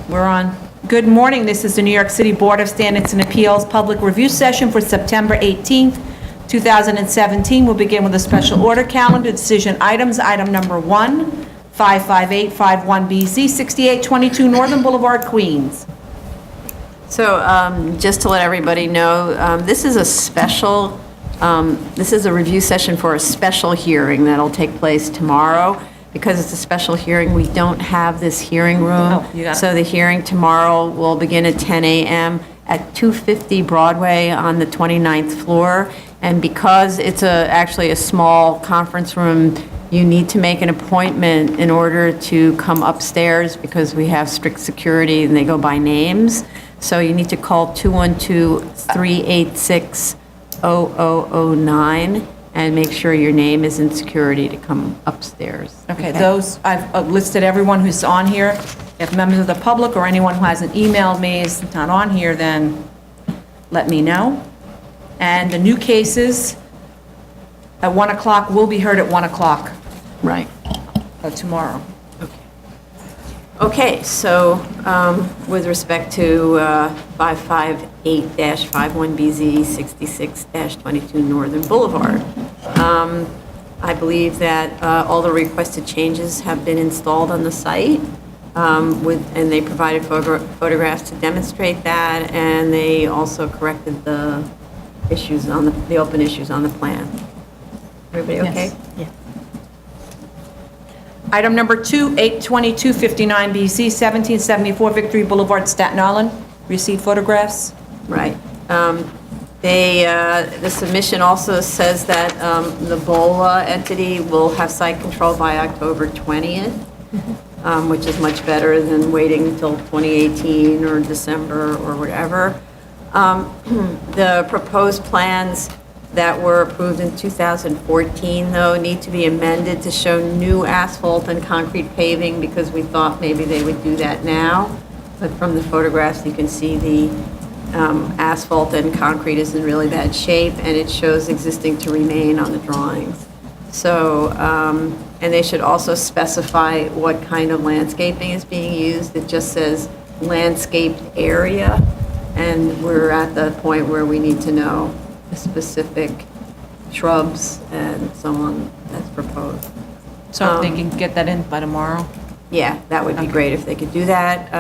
We're on. Good morning. This is the New York City Board of Standards and Appeals Public Review Session for September 18th, 2017. We'll begin with a special order calendar decision items. Item number 1, 55851BZ, 6822 Northern Boulevard, Queens. So just to let everybody know, this is a special, this is a review session for a special hearing that'll take place tomorrow. Because it's a special hearing, we don't have this hearing room. Oh, you got it. So the hearing tomorrow will begin at 10 a.m. at 250 Broadway on the 29th floor. And because it's actually a small conference room, you need to make an appointment in order to come upstairs because we have strict security and they go by names. So you need to call 212-386-0009 and make sure your name is in security to come upstairs. Okay, those, I've listed everyone who's on here. If members of the public or anyone who hasn't emailed me is not on here, then let me know. And the new cases at 1 o'clock will be heard at 1 o'clock Right. tomorrow. Okay, so with respect to 558-51BZ 66-22 Northern Boulevard, I believe that all the requested changes have been installed on the site, and they provided photographs to demonstrate that, and they also corrected the issues on the open issues on the plan. Everybody okay? Yes. Yeah. Item number 2, 82259BZ, 1774 Victory Boulevard, Staten Island. Received photographs. Right. The submission also says that the BOLA entity will have site control by October 20th, which is much better than waiting until 2018 or December or whatever. The proposed plans that were approved in 2014, though, need to be amended to show new asphalt and concrete paving because we thought maybe they would do that now. But from the photographs, you can see the asphalt and concrete is in really bad shape, and it shows existing to remain on the drawings. So, and they should also specify what kind of landscaping is being used. It just says landscaped area, and we're at the point where we need to know the specific shrubs and so on that's proposed. So if they can get that in by tomorrow? Yeah, that would be great if they could do that.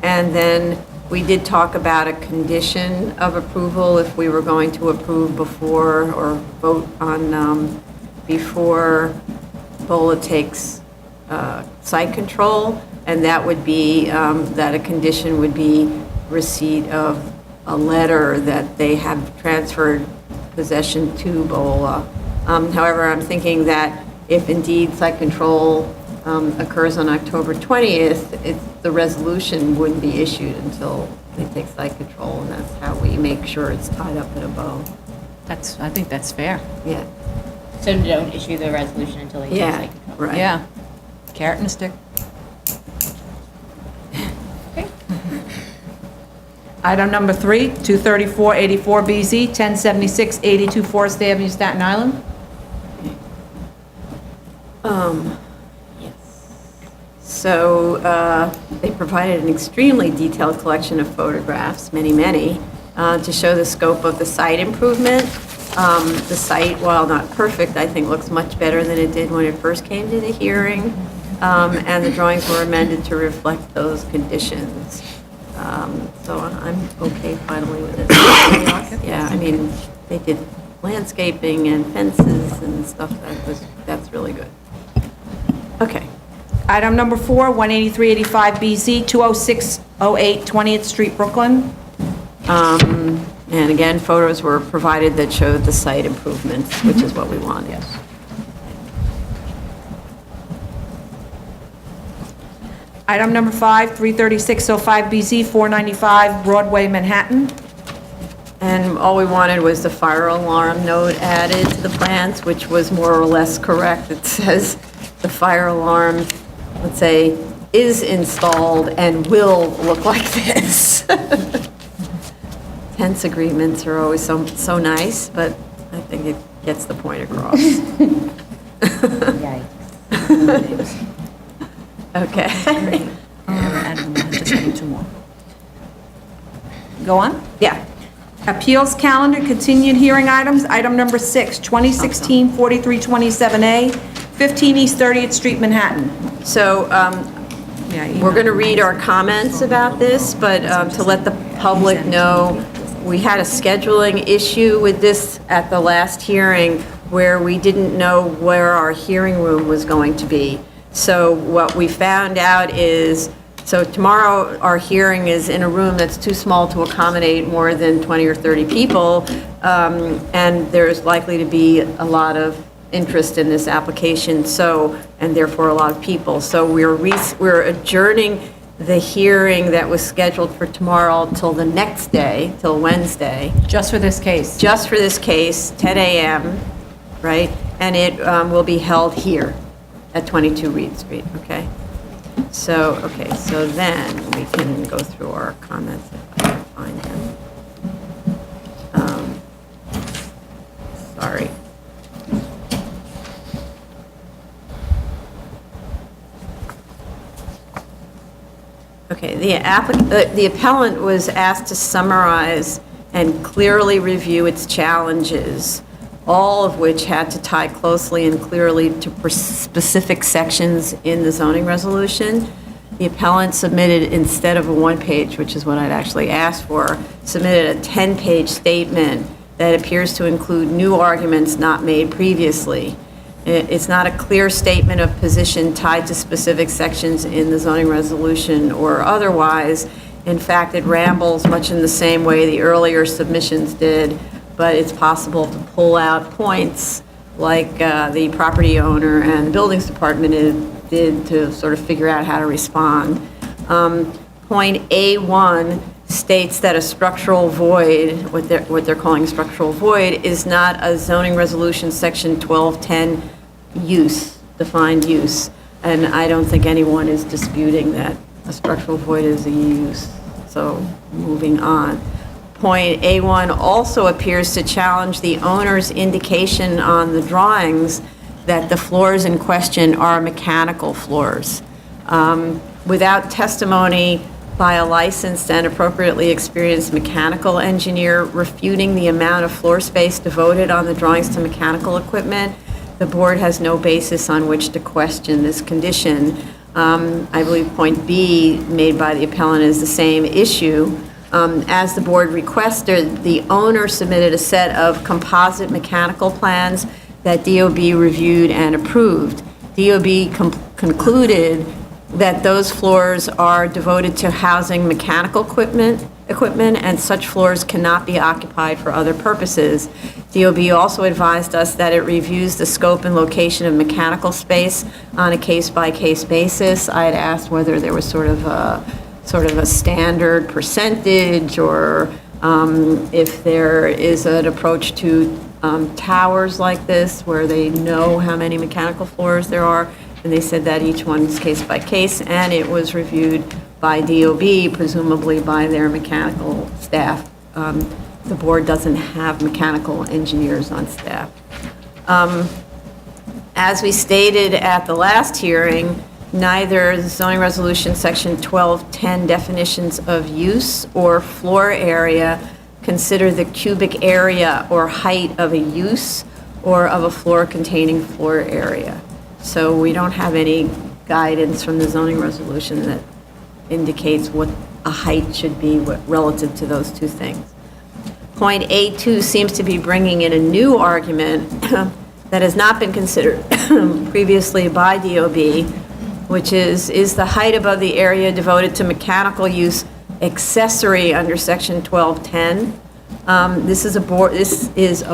And then we did talk about a condition of approval if we were going to approve before or vote on before BOLA takes site control, and that would be that a condition would be receipt of a letter that they have transferred possession to BOLA. However, I'm thinking that if indeed site control occurs on October 20th, the resolution wouldn't be issued until they take site control, and that's how we make sure it's tied up in a bow. I think that's fair. Yeah. So don't issue the resolution until they take site control. Right. Yeah. Carrot and a stick. Okay. Item number 3, 23484BZ, 1076 82 Forest Avenue, Staten Island. Yes. So they provided an extremely detailed collection of photographs, many, to show the scope of the site improvement. The site, while not perfect, I think looks much better than it did when it first came to the hearing, and the drawings were amended to reflect those conditions. So I'm okay finally with it. Yeah, I mean, they did landscaping and fences and stuff. That's really good. Okay. Item number 4, 18385BZ, 20608 20th Street, Brooklyn. And again, photos were provided that showed the site improvements, which is what we wanted. Yes. Item number 5, 33605BZ, 495 Broadway, Manhattan. And all we wanted was the fire alarm note added to the plans, which was more or less correct. It says the fire alarm, let's say, is installed and will look like this. Tense agreements are always so nice, but I think it gets the point across. Yikes. Okay. And just getting two more. Go on. Yeah. Appeals calendar, continued hearing items. Item number 6, 2016-4327A, 15 East 30th Street, Manhattan. So we're going to read our comments about this, but to let the public know, we had a scheduling issue with this at the last hearing where we didn't know where our hearing room was going to be. So what we found out is, so tomorrow our hearing is in a room that's too small to accommodate more than 20 or 30 people, and there's likely to be a lot of interest in this application, so, and therefore a lot of people. So we're adjourning the hearing that was scheduled for tomorrow till the next day, till Wednesday. Just for this case. Just for this case, 10 a.m., right? And it will be held here at 22 Reed Street, okay? So, okay, so then we can go through our comments if I can find them. Sorry. Okay, the appellant was asked to summarize and clearly review its challenges, all of which had to tie closely and clearly to specific sections in the zoning resolution. The appellant submitted, instead of a one-page, which is what I'd actually asked for, submitted a 10-page statement that appears to include new arguments not made previously. It's not a clear statement of position tied to specific sections in the zoning resolution or otherwise. In fact, it rambles much in the same way the earlier submissions did, but it's possible to pull out points like the property owner and the buildings department did to sort of figure out how to respond. Point A1 states that a structural void, what they're calling a structural void, is not a zoning resolution section 1210 use, defined use. And I don't think anyone is disputing that a structural void is a use. So moving on. Point A1 also appears to challenge the owner's indication on the drawings that the floors in question are mechanical floors. Without testimony by a licensed and appropriately experienced mechanical engineer refuting the amount of floor space devoted on the drawings to mechanical equipment, the board has no basis on which to question this condition. I believe point B made by the appellant is the same issue. As the board requested, the owner submitted a set of composite mechanical plans that DOB reviewed and approved. DOB concluded that those floors are devoted to housing mechanical equipment, and such floors cannot be occupied for other purposes. DOB also advised us that it reviews the scope and location of mechanical space on a case-by-case basis. I had asked whether there was sort of a standard percentage, or if there is an approach to towers like this where they know how many mechanical floors there are. And they said that each one is case by case, and it was reviewed by DOB, presumably by their mechanical staff. The board doesn't have mechanical engineers on staff. As we stated at the last hearing, neither the zoning resolution section 1210 definitions of use or floor area consider the cubic area or height of a use or of a floor containing floor area. So we don't have any guidance from the zoning resolution that indicates what a height should be relative to those two things. Point A2 seems to be bringing in a new argument that has not been considered previously by DOB, which is the height above the area devoted to mechanical use accessory under section 1210. This is a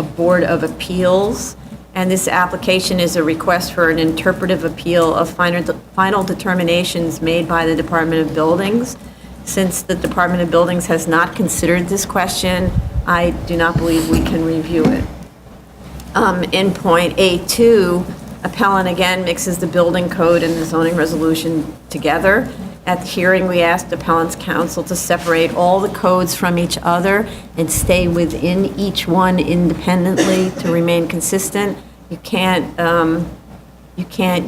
board of appeals, and this application is a request for an interpretive appeal of final determinations made by the Department of Buildings. Since the Department of Buildings has not considered this question, I do not believe we can review it. In point A2, appellant again mixes the building code and the zoning resolution together. At the hearing, we asked appellant's counsel to separate all the codes from each other and stay within each one independently to remain consistent. You can't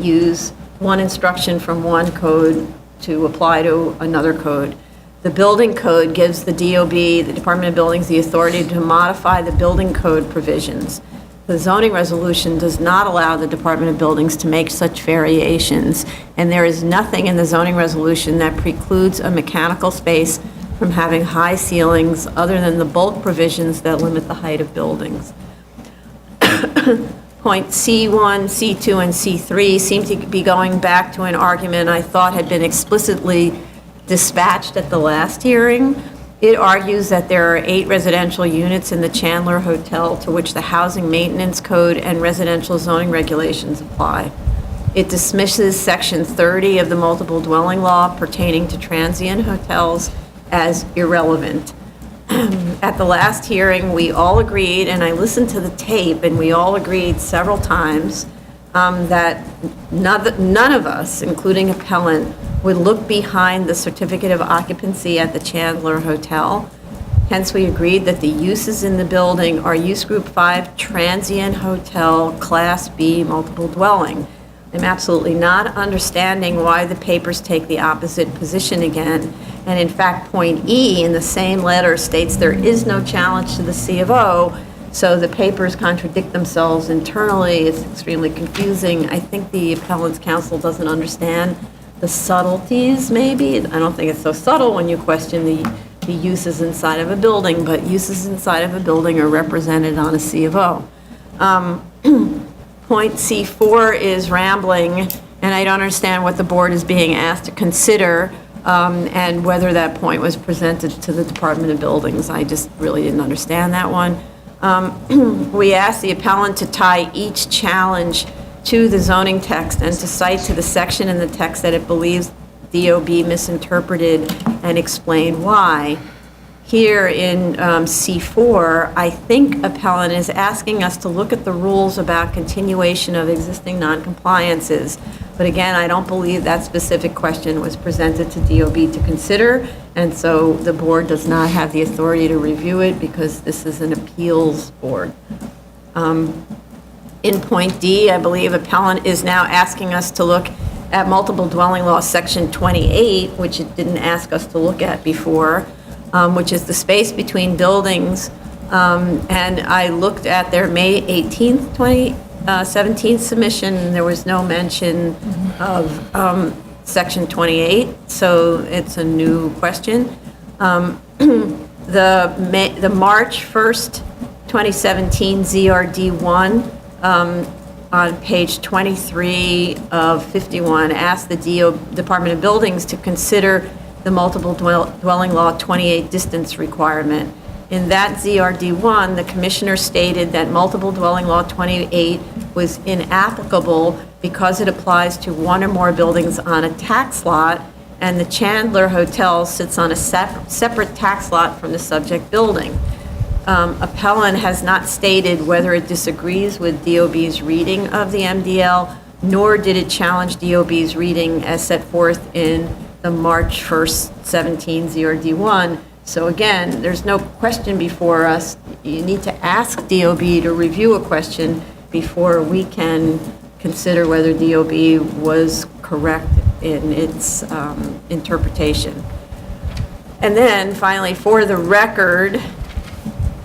use one instruction from one code to apply to another code. The building code gives the DOB, the Department of Buildings, the authority to modify the building code provisions. The zoning resolution does not allow the Department of Buildings to make such variations, and there is nothing in the zoning resolution that precludes a mechanical space from having high ceilings other than the bulk provisions that limit the height of buildings. Point C1, C2, and C3 seem to be going back to an argument I thought had been explicitly dispatched at the last hearing. It argues that there are 8 residential units in the Chandler Hotel to which the Housing Maintenance Code and residential zoning regulations apply. It dismisses Section 30 of the Multiple Dwelling Law pertaining to transient hotels as irrelevant. At the last hearing, we all agreed, and I listened to the tape, and we all agreed several times that none of us, including appellant, would look behind the certificate of occupancy at the Chandler Hotel. Hence, we agreed that the uses in the building are Use Group 5 Transient Hotel Class B Multiple Dwelling. I'm absolutely not understanding why the papers take the opposite position again. And in fact, point E in the same letter states there is no challenge to the C of O, so the papers contradict themselves internally. It's extremely confusing. I think the appellant's counsel doesn't understand the subtleties, maybe. I don't think it's so subtle when you question the uses inside of a building, but uses inside of a building are represented on a C of O. Point C4 is rambling, and I don't understand what the board is being asked to consider, and whether that point was presented to the Department of Buildings. I just really didn't understand that one. We asked the appellant to tie each challenge to the zoning text and to cite to the section in the text that it believes DOB misinterpreted and explain why. Here in C4, I think appellant is asking us to look at the rules about continuation of existing noncompliances. But again, I don't believe that specific question was presented to DOB to consider, and so the board does not have the authority to review it because this is an appeals board. In point D, I believe appellant is now asking us to look at multiple dwelling law section 28, which it didn't ask us to look at before, which is the space between buildings. And I looked at their May 18th, 2017 submission, and there was no mention of section 28, so it's a new question. The March 1st, 2017 ZRD1 on page 23 of 51 asked the Department of Buildings to consider the multiple dwelling law 28 distance requirement. In that ZRD1, the commissioner stated that multiple dwelling law 28 was inapplicable because it applies to one or more buildings on a tax lot, and the Chandler Hotel sits on a separate tax lot from the subject building. Appellant has not stated whether it disagrees with DOB's reading of the MDL, nor did it challenge DOB's reading as set forth in the March 1st, 17 ZRD1. So again, there's no question before us. You need to ask DOB to review a question before we can consider whether DOB was correct in its interpretation. And then finally, for the record,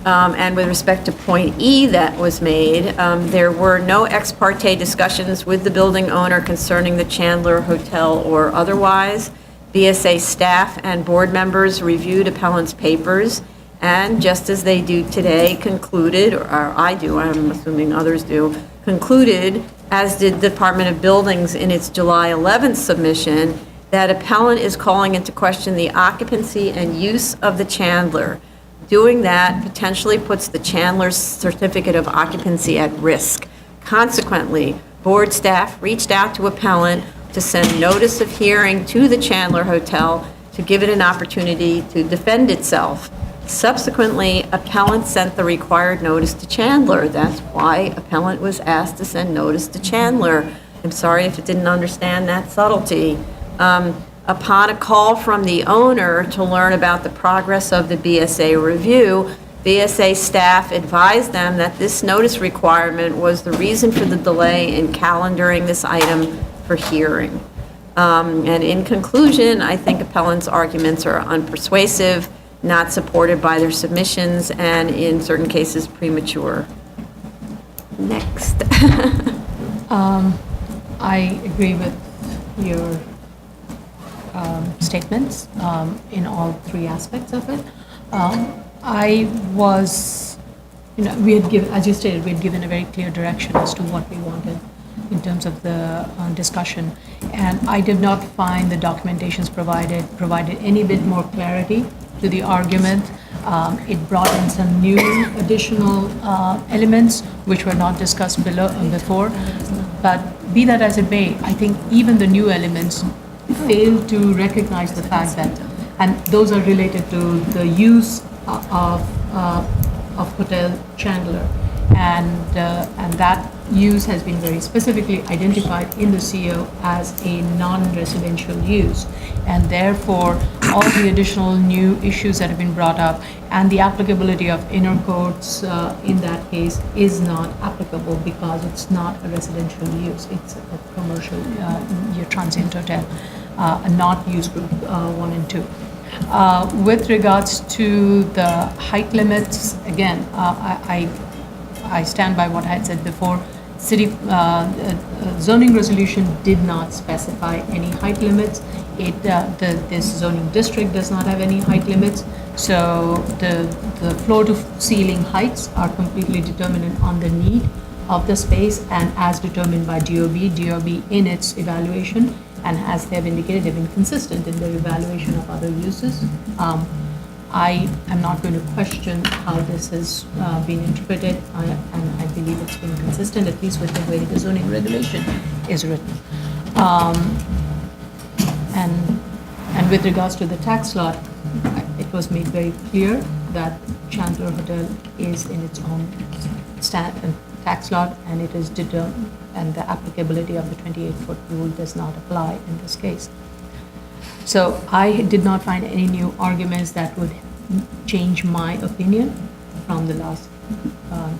and with respect to point E that was made, there were no ex parte discussions with the building owner concerning the Chandler Hotel or otherwise. BSA staff and board members reviewed appellant's papers, and just as they do today, concluded, or I do, I'm assuming others do, concluded, as did the Department of Buildings in its July 11th submission, that appellant is calling into question the occupancy and use of the Chandler. Doing that potentially puts the Chandler's certificate of occupancy at risk. Consequently, board staff reached out to appellant to send notice of hearing to the Chandler Hotel to give it an opportunity to defend itself. Subsequently, appellant sent the required notice to Chandler. That's why appellant was asked to send notice to Chandler. I'm sorry if it didn't understand that subtlety. Upon a call from the owner to learn about the progress of the BSA review, BSA staff advised them that this notice requirement was the reason for the delay in calendaring this item for hearing. And in conclusion, I think appellant's arguments are unpersuasive, not supported by their submissions, and in certain cases premature. Next. I agree with your statements in all three aspects of it. I was, we had given, as you stated, we had given a very clear direction as to what we wanted in terms of the discussion. And I did not find the documentations provided any bit more clarity to the argument. It brought in some new additional elements which were not discussed before. But be that as it may, I think even the new elements fail to recognize the fact that, and those are related to the use of Hotel Chandler, and that use has been very specifically identified in the CO as a non-residential use, and therefore all the additional new issues that have been brought up and the applicability of inner courts in that case is not applicable because it's not a residential use, it's a commercial your transient hotel, not use group 1 and 2. With regards to the height limits, again, I stand by what I had said before. City zoning resolution did not specify any height limits. This zoning district does not have any height limits. So the floor to ceiling heights are completely dependent on the need of the space and as determined by DOB in its evaluation. And as they have indicated, they've been consistent in their evaluation of other uses. I am not going to question how this has been interpreted, and I believe it's been consistent, at least with the way the zoning regulation is written. And with regards to the tax lot, it was made very clear that Chandler Hotel is in its own tax lot, and it is determined, and the applicability of the 28-foot rule does not apply in this case. So I did not find any new arguments that would change my opinion from the last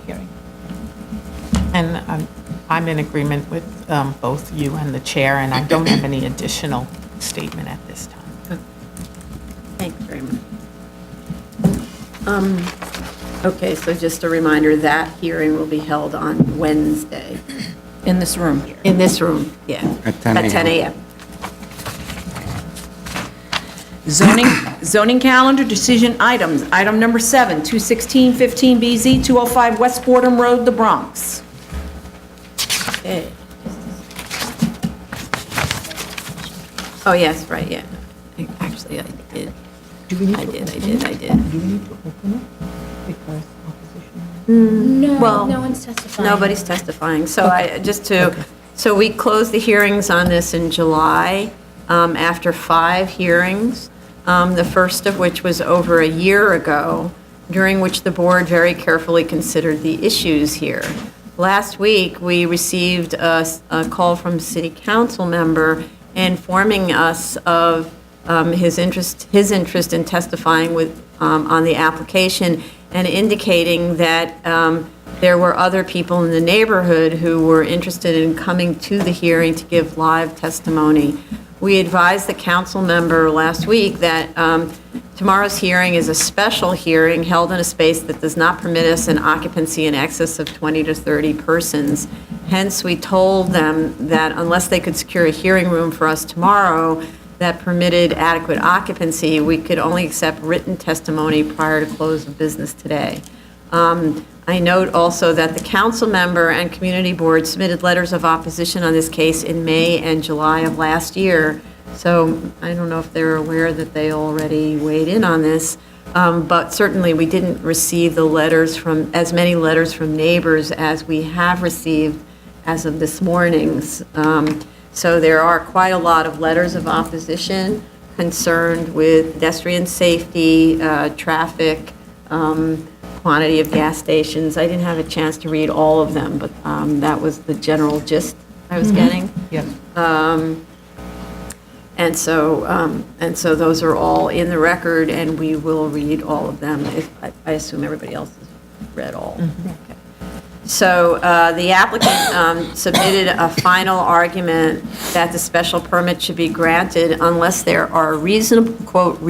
hearing. And I'm in agreement with both you and the chair, and I don't have any additional statement at this time. Thanks very much. Okay, so just a reminder, that hearing will be held on Wednesday. In this room. In this room, yeah. At 10 a.m. At 10 a.m. Zoning calendar decision items. Item number 7, 21615BZ, 205 West Fordham Road, the Bronx. Okay. Oh, yes, right, yeah. Actually, I did. Do we need I to did. Do we need to open it? Because opposition. No, Well, no one's testifying. Nobody's testifying. So so we closed the hearings on this in July, after 5 hearings, the first of which was over a year ago, during which the board very carefully considered the issues here. Last week, we received a call from a city council member informing us of his interest in testifying on the application, and indicating that there were other people in the neighborhood who were interested in coming to the hearing to give live testimony. We advised the council member last week that tomorrow's hearing is a special hearing held in a space that does not permit us an occupancy in excess of 20 to 30 persons. Hence, we told them that unless they could secure a hearing room for us tomorrow that permitted adequate occupancy, we could only accept written testimony prior to close of business today. I note also that the council member and community board submitted letters of opposition on this case in May and July of last year. So I don't know if they're aware that they already weighed in on this, but certainly we didn't receive as many letters from neighbors as we have received as of this morning's. So there are quite a lot of letters of opposition concerned with pedestrian safety, traffic, quantity of gas stations. I didn't have a chance to read all of them, but that was the general gist I was getting. Yes. And so those are all in the record, and we will read all of them. I assume everybody else has read all. Okay. So the applicant submitted a final argument that the special permit should be granted unless there are reasonable, quote,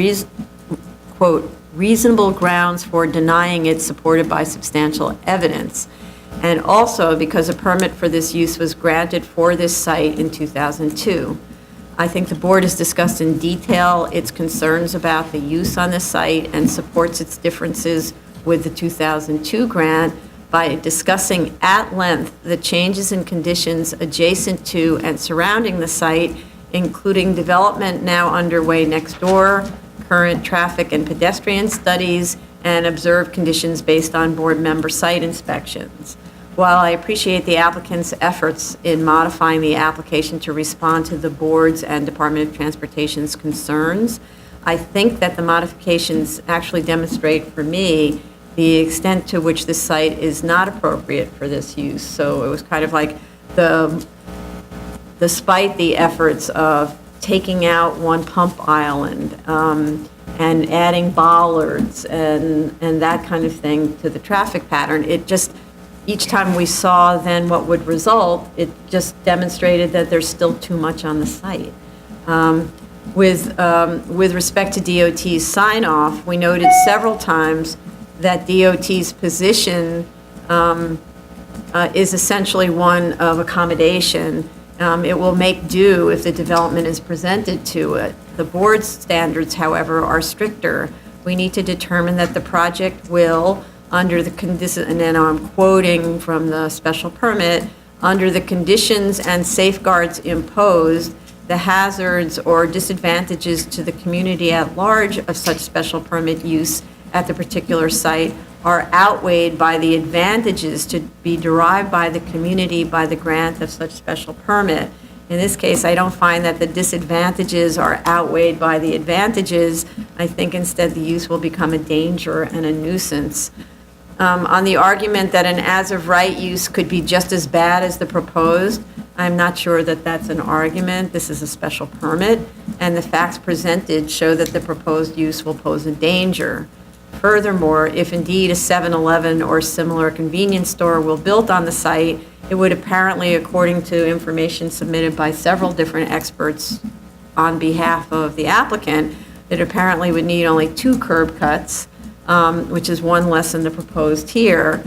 reasonable grounds for denying it supported by substantial evidence. And also because a permit for this use was granted for this site in 2002. I think the board has discussed in detail its concerns about the use on the site and supports its differences with the 2002 grant by discussing at length the changes in conditions adjacent to and surrounding the site, including development now underway next door, current traffic and pedestrian studies, and observed conditions based on board member site inspections. While I appreciate the applicant's efforts in modifying the application to respond to the board's and Department of Transportation's concerns, I think that the modifications actually demonstrate for me the extent to which this site is not appropriate for this use. So it was kind of like despite the efforts of taking out one pump island and adding bollards and that kind of thing to the traffic pattern, it just, each time we saw then what would result, it just demonstrated that there's still too much on the site. With respect to DOT's sign-off, we noted several times that DOT's position is essentially one of accommodation. It will make do if the development is presented to it. The board's standards, however, are stricter. We need to determine that the project will, under the conditions, and then I'm quoting from the special permit, under the conditions and safeguards imposed, the hazards or disadvantages to the community at large of such special permit use at the particular site are outweighed by the advantages to be derived by the community by the grant of such special permit. In this case, I don't find that the disadvantages are outweighed by the advantages. I think instead the use will become a danger and a nuisance. On the argument that an as-of-right use could be just as bad as the proposed, I'm not sure that that's an argument. This is a special permit, and the facts presented show that the proposed use will pose a danger. Furthermore, if indeed a 7-Eleven or similar convenience store will build on the site, it would apparently, according to information submitted by several different experts on behalf of the applicant, it apparently would need only 2 curb cuts, which is 1 less than the proposed here.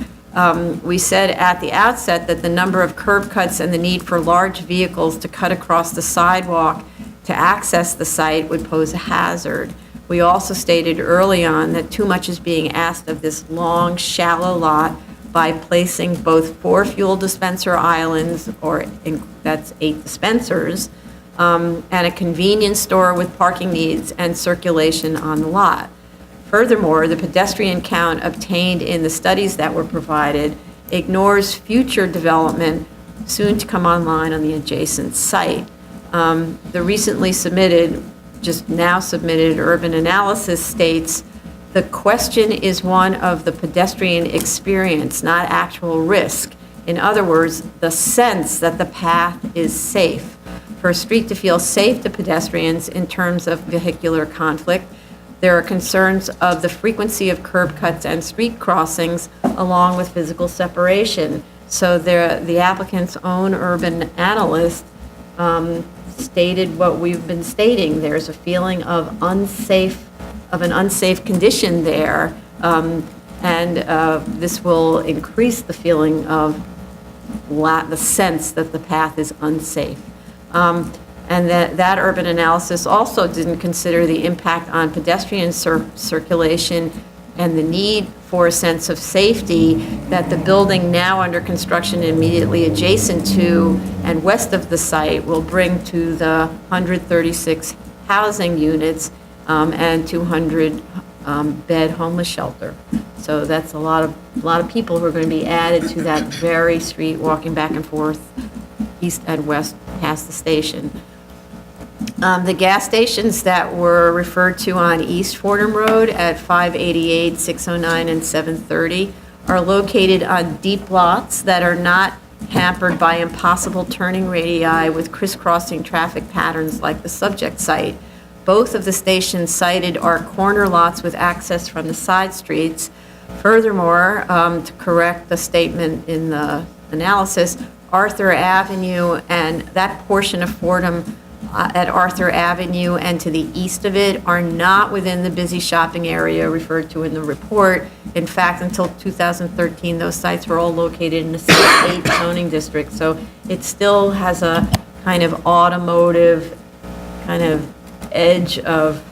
We said at the outset that the number of curb cuts and the need for large vehicles to cut across the sidewalk to access the site would pose a hazard. We also stated early on that too much is being asked of this long, shallow lot by placing both 4 fuel dispenser islands, that's 8 dispensers, and a convenience store with parking needs and circulation on the lot. Furthermore, the pedestrian count obtained in the studies that were provided ignores future development soon to come online on the adjacent site. The recently submitted, just now submitted urban analysis states, the question is one of the pedestrian experience, not actual risk. In other words, the sense that the path is safe. For a street to feel safe to pedestrians in terms of vehicular conflict, there are concerns of the frequency of curb cuts and street crossings along with physical separation. So the applicant's own urban analyst stated what we've been stating. There's a feeling of an unsafe condition there, and this will increase the feeling of the sense that the path is unsafe. And that urban analysis also didn't consider the impact on pedestrian circulation and the need for a sense of safety that the building now under construction immediately adjacent to and west of the site will bring to the 136 housing units and 200 bed homeless shelter. So that's a lot of people who are going to be added to that very street, walking back and forth east and west past the station. The gas stations that were referred to on East Fordham Road at 588, 609, and 730 are located on deep lots that are not hampered by impossible turning radii with crisscrossing traffic patterns like the subject site. Both of the stations cited are corner lots with access from the side streets. Furthermore, to correct the statement in the analysis, Arthur Avenue and that portion of Fordham at Arthur Avenue and to the east of it are not within the busy shopping area referred to in the report. In fact, until 2013, those sites were all located in the C8 zoning district. So it still has a kind of automotive kind of edge of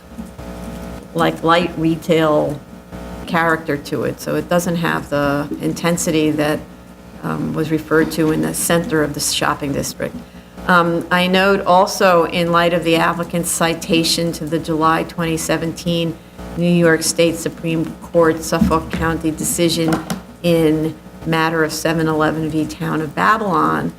like light retail character to it. So it doesn't have the intensity that was referred to in the center of the shopping district. I note also, in light of the applicant's citation to the July 2017 New York State Supreme Court Suffolk County decision in matter of 711 v. Town of Babylon,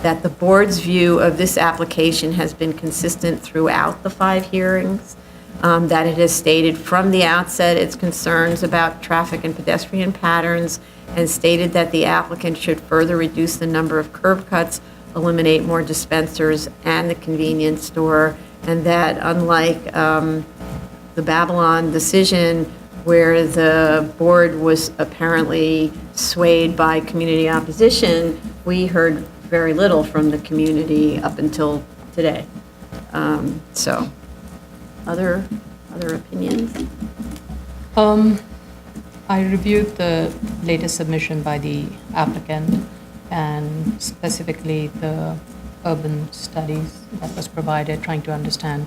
that the board's view of this application has been consistent throughout the 5 hearings, that it has stated from the outset its concerns about traffic and pedestrian patterns, and stated that the applicant should further reduce the number of curb cuts, eliminate more dispensers and the convenience store, and that unlike the Babylon decision where the board was apparently swayed by community opposition, we heard very little from the community up until today. So, other opinions? I reviewed the latest submission by the applicant and specifically the urban studies that was provided, trying to understand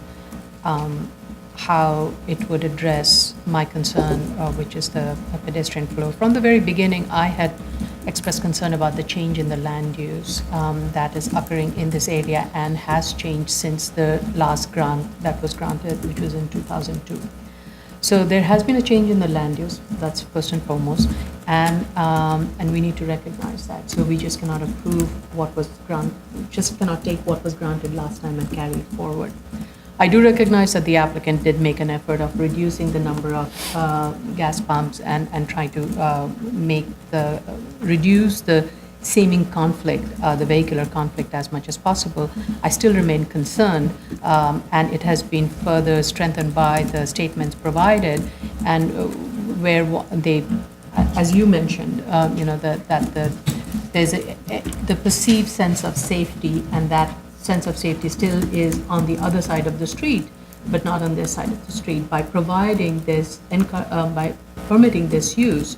how it would address my concern, which is the pedestrian flow. From the very beginning, I had expressed concern about the change in the land use that is occurring in this area and has changed since the last grant that was granted, which was in 2002. So there has been a change in the land use, that's first and foremost, and we need to recognize that. So we just cannot approve what was granted, just cannot take what was granted last time and carry it forward. I do recognize that the applicant did make an effort of reducing the number of gas pumps and try to reduce the seeming conflict, the vehicular conflict as much as possible. I still remain concerned, and it has been further strengthened by the statements provided, and where they, as you mentioned, there's the perceived sense of safety, and that sense of safety still is on the other side of the street, but not on this side of the street. By providing this, by permitting this use,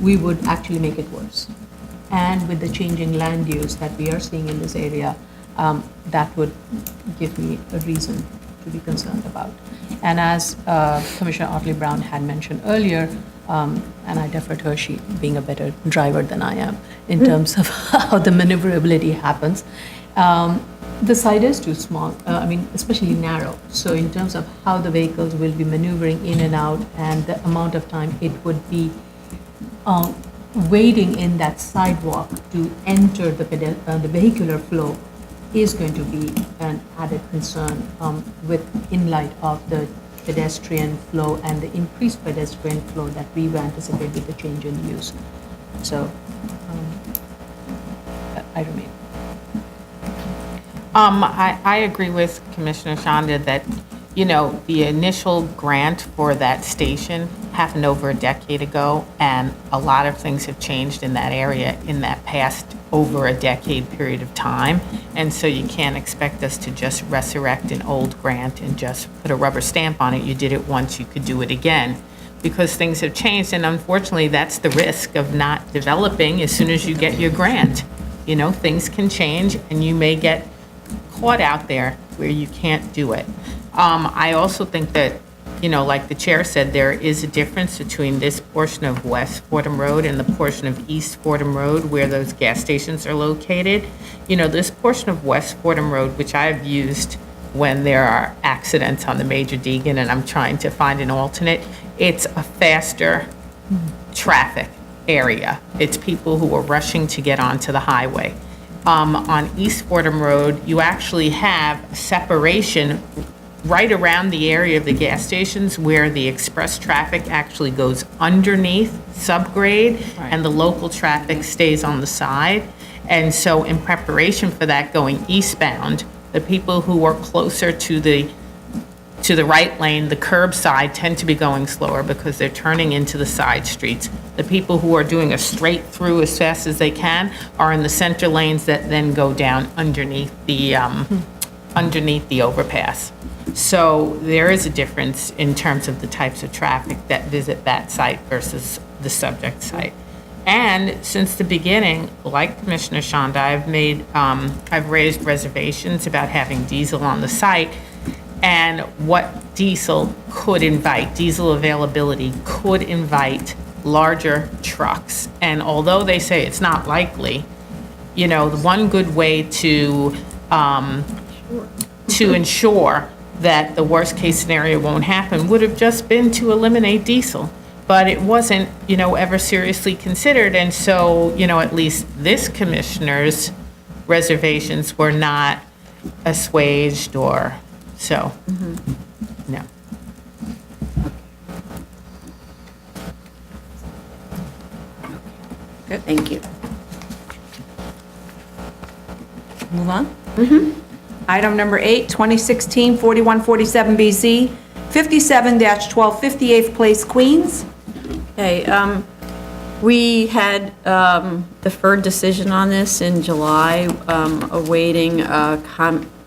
we would actually make it worse. And with the changing land use that we are seeing in this area, that would give me a reason to be concerned about. And as Commissioner Otley Brown had mentioned earlier, and I defer to her, she being a better driver than I am in terms of how the maneuverability happens. The site is too small, especially narrow. So in terms of how the vehicles will be maneuvering in and out and the amount of time it would be waiting in that sidewalk to enter the vehicular flow is going to be an added concern in light of the pedestrian flow and the increased pedestrian flow that we anticipate with the change in use. So I remain. I agree with Commissioner Shonda that, the initial grant for that station happened over a decade ago, and a lot of things have changed in that area in that past over a decade period of time. And so you can't expect us to just resurrect an old grant and just put a rubber stamp on it. You did it once, you could do it again, because things have changed. And unfortunately, that's the risk of not developing as soon as you get your grant. Things can change, and you may get caught out there where you can't do it. I also think that, like the chair said, there is a difference between this portion of West Fordham Road and the portion of East Fordham Road where those gas stations are located. This portion of West Fordham Road, which I've used when there are accidents on the Major Deegan and I'm trying to find an alternate, it's a faster traffic area. It's people who are rushing to get onto the highway. On East Fordham Road, you actually have a separation right around the area of the gas stations where the express traffic actually goes underneath subgrade and the local traffic stays on the side. And so in preparation for that going eastbound, the people who are closer to to the right lane, the curb side tend to be going slower because they're turning into the side streets. The people who are doing a straight through as fast as they can are in the center lanes that then go down underneath the overpass. So there is a difference in terms of the types of traffic that visit that site versus the subject site. And since the beginning, like Commissioner Shonda, I've raised reservations about having diesel on the site and what diesel availability could invite larger trucks. And although they say it's not likely, the one good way to ensure that the worst case scenario won't happen would have just been to eliminate diesel. But it wasn't, ever seriously considered. And so, at least this commissioner's reservations were not assuaged or so. No. Good, thank you. Move on? Item number 8, 2016-4147BZ, 57-1258th Place, Queens. Okay, we had deferred decision on this in July, awaiting a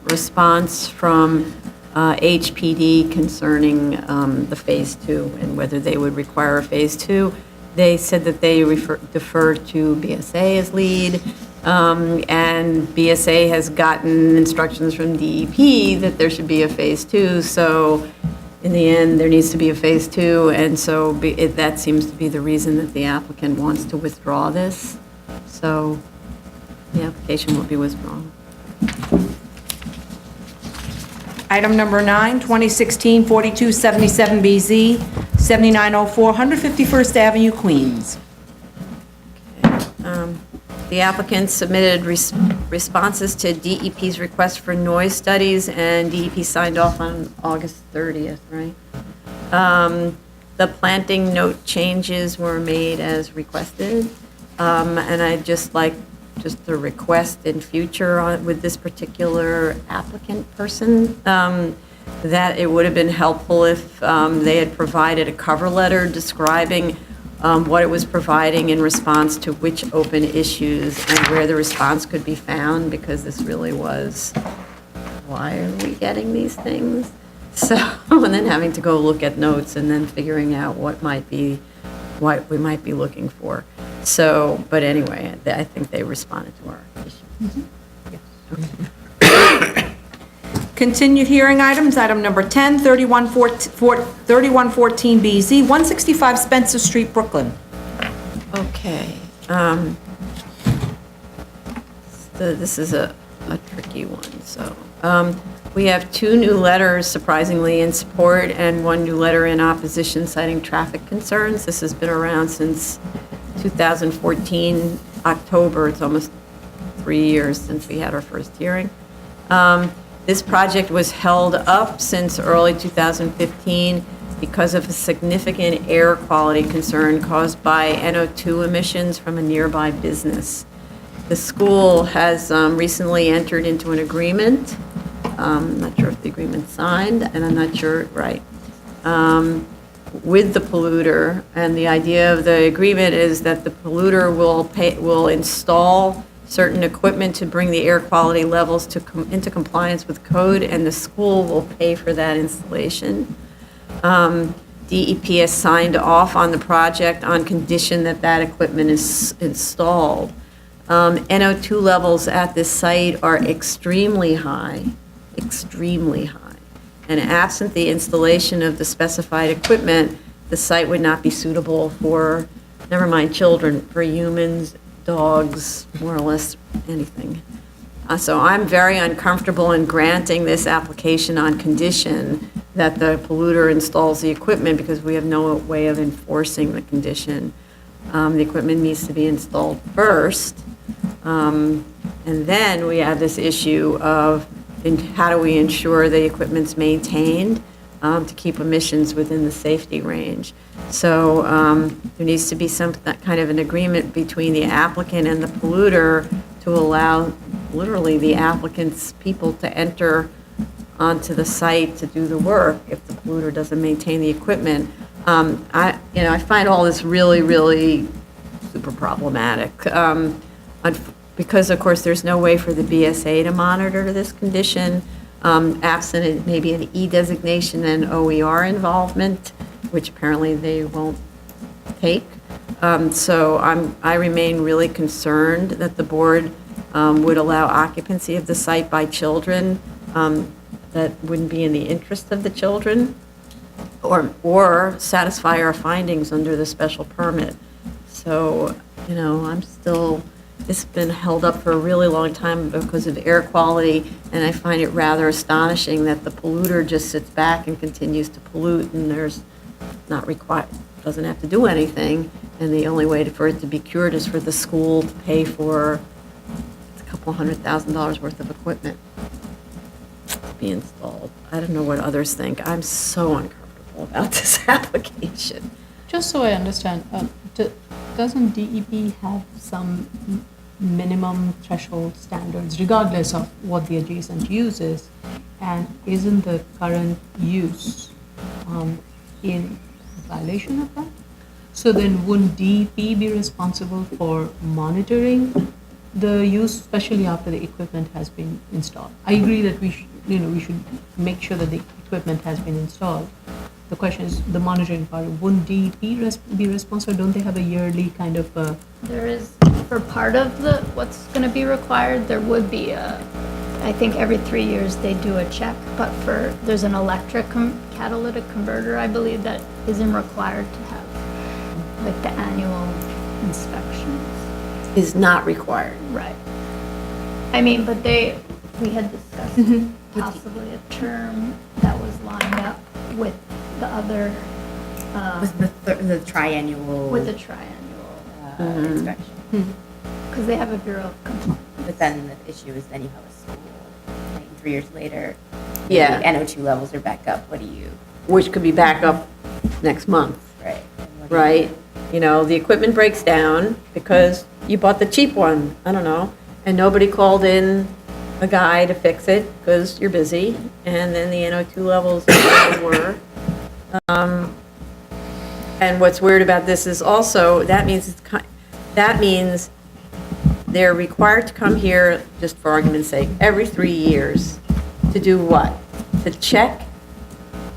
response from HPD concerning the Phase 2 and whether they would require a Phase 2. They said that they deferred to BSA as lead, and BSA has gotten instructions from DEP that there should be a Phase 2, so in the end, there needs to be a Phase 2, and so that seems to be the reason that the applicant wants to withdraw this. So the application will be withdrawn. Item number 9, 2016-4277BZ, 7904 151st Avenue, Queens. The applicant submitted responses to DEP's request for noise studies, and DEP signed off on August 30th, right? The planting note changes were made as requested, and I'd just like a request in future with this particular applicant person, that it would have been helpful if they had provided a cover letter describing what it was providing in response to which open issues and where the response could be found, because this really was, why are we getting these things? So, and then having to go look at notes and then figuring out what we might be looking for. So, but anyway, I think they responded to our issues. Continued hearing items, item number 10, 3114BZ, 165 Spencer Street, Brooklyn. Okay. This is a tricky one. So we have 2 new letters, surprisingly, in support, and 1 new letter in opposition citing traffic concerns. This has been around since 2014, October. It's almost 3 years since we had our first hearing. This project was held up since early 2015 because of a significant air quality concern caused by NO2 emissions from a nearby business. The school has recently entered into an agreement. I'm not sure if the agreement's signed, and I'm not sure, right, with the polluter. And the idea of the agreement is that the polluter will install certain equipment to bring the air quality levels into compliance with code, and the school will pay for that installation. DEP has signed off on the project on condition that that equipment is installed. NO2 levels at this site are extremely high. And absent the installation of the specified equipment, the site would not be suitable for, never mind children, for humans, dogs, more or less anything. So I'm very uncomfortable in granting this application on condition that the polluter installs the equipment, because we have no way of enforcing the condition. The equipment needs to be installed first. And then we have this issue of how do we ensure the equipment's maintained to keep emissions within the safety range. So there needs to be some kind of an agreement between the applicant and the polluter to allow literally the applicant's people to enter onto the site to do the work if the polluter doesn't maintain the equipment. I find all this really, really super problematic. Because, of course, there's no way for the BSA to monitor this condition, absent maybe an E designation and OER involvement, which apparently they won't take. So I remain really concerned that the board would allow occupancy of the site by children that wouldn't be in the interest of the children, or satisfy our findings under the special permit. So, it's been held up for a really long time because of air quality, and I find it rather astonishing that the polluter just sits back and continues to pollute, and doesn't have to do anything, and the only way for it to be cured is for the school to pay for a couple $100,000 worth of equipment to be installed. I don't know what others think. I'm so uncomfortable about this application. Just so I understand, doesn't DEP have some minimum threshold standards regardless of what the adjacent use is? And isn't the current use in violation of that? So then wouldn't DEP be responsible for monitoring the use, especially after the equipment has been installed? I agree that we should make sure that the equipment has been installed. The question is the monitoring part. Wouldn't DEP be responsible? Don't they have a yearly kind of There is, for part of what's going to be required, there would be I think every 3 years they do a check, but there's an electric catalytic converter, I believe, that isn't required to have like the annual inspections. Is not required. Right. I mean, but we had discussed possibly a term that was lined up with the other, With the triannual. with the triannual, inspection. because they have a Bureau of Compliance. But then the issue is then you have a school, like 3 years later. Yeah. The NO2 levels are back up, what do you, Which could be back up next month, right? And what do you- right? The equipment breaks down because you bought the cheap one, I don't know, and nobody called in a guy to fix it because you're busy, and then the NO2 levels were. And what's weird about this is also, that means they're required to come here, just for argument's sake, every 3 years to do what? To check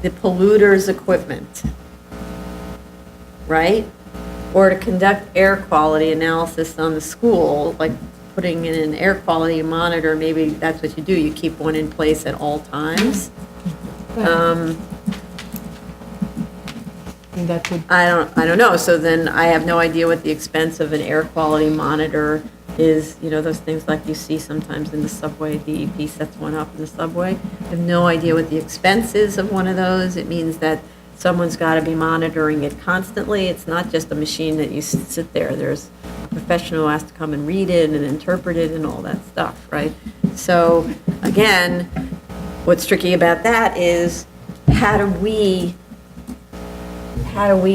the polluter's equipment, right? Or to conduct air quality analysis on the school, like putting in an air quality monitor, maybe that's what you do, you keep one in place at all times. that would I don't know, so then I have no idea what the expense of an air quality monitor is, those things like you see sometimes in the subway, DEP sets one up in the subway. I have no idea what the expense is of one of those. It means that someone's got to be monitoring it constantly. It's not just a machine that you sit there. There's a professional who has to come and read it and interpret it and all that stuff, right? So, again, what's tricky about that is how do we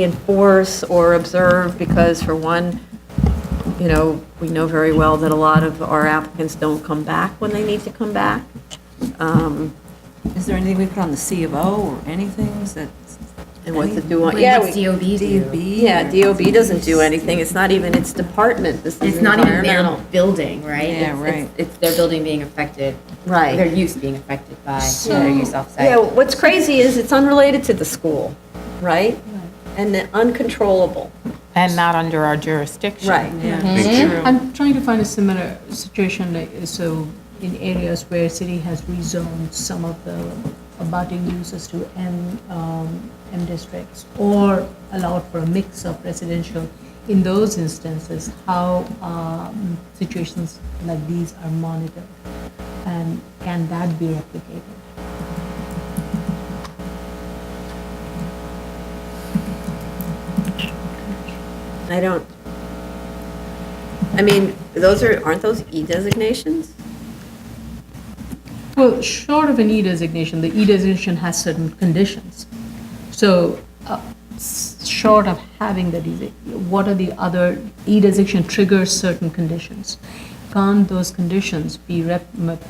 enforce or observe? Because for one, we know very well that a lot of our applicants don't come back when they need to come back. Is there anything we put on the C of O or anything that? And what to do on, Like, yeah. what's DOB do? DOB? Yeah, DOB doesn't do anything. It's not even its department. This is It's not even their environmental. building, right? Yeah, It's- right. It's their building being affected, Right. their use being affected by their use offsite. Yeah, what's crazy is it's unrelated to the school, right? And uncontrollable. And not under our jurisdiction. Right. Yeah. I'm trying to find a similar situation, so in areas where city has rezoned some of the abutting uses to M districts, or allowed for a mix of residential. In those instances, how situations like these are monitored, and can that be replicated? Aren't those E designations? Well, short of an E designation, the E designation has certain conditions. So, short of having the what are the other, E designation triggers certain conditions. can't those conditions be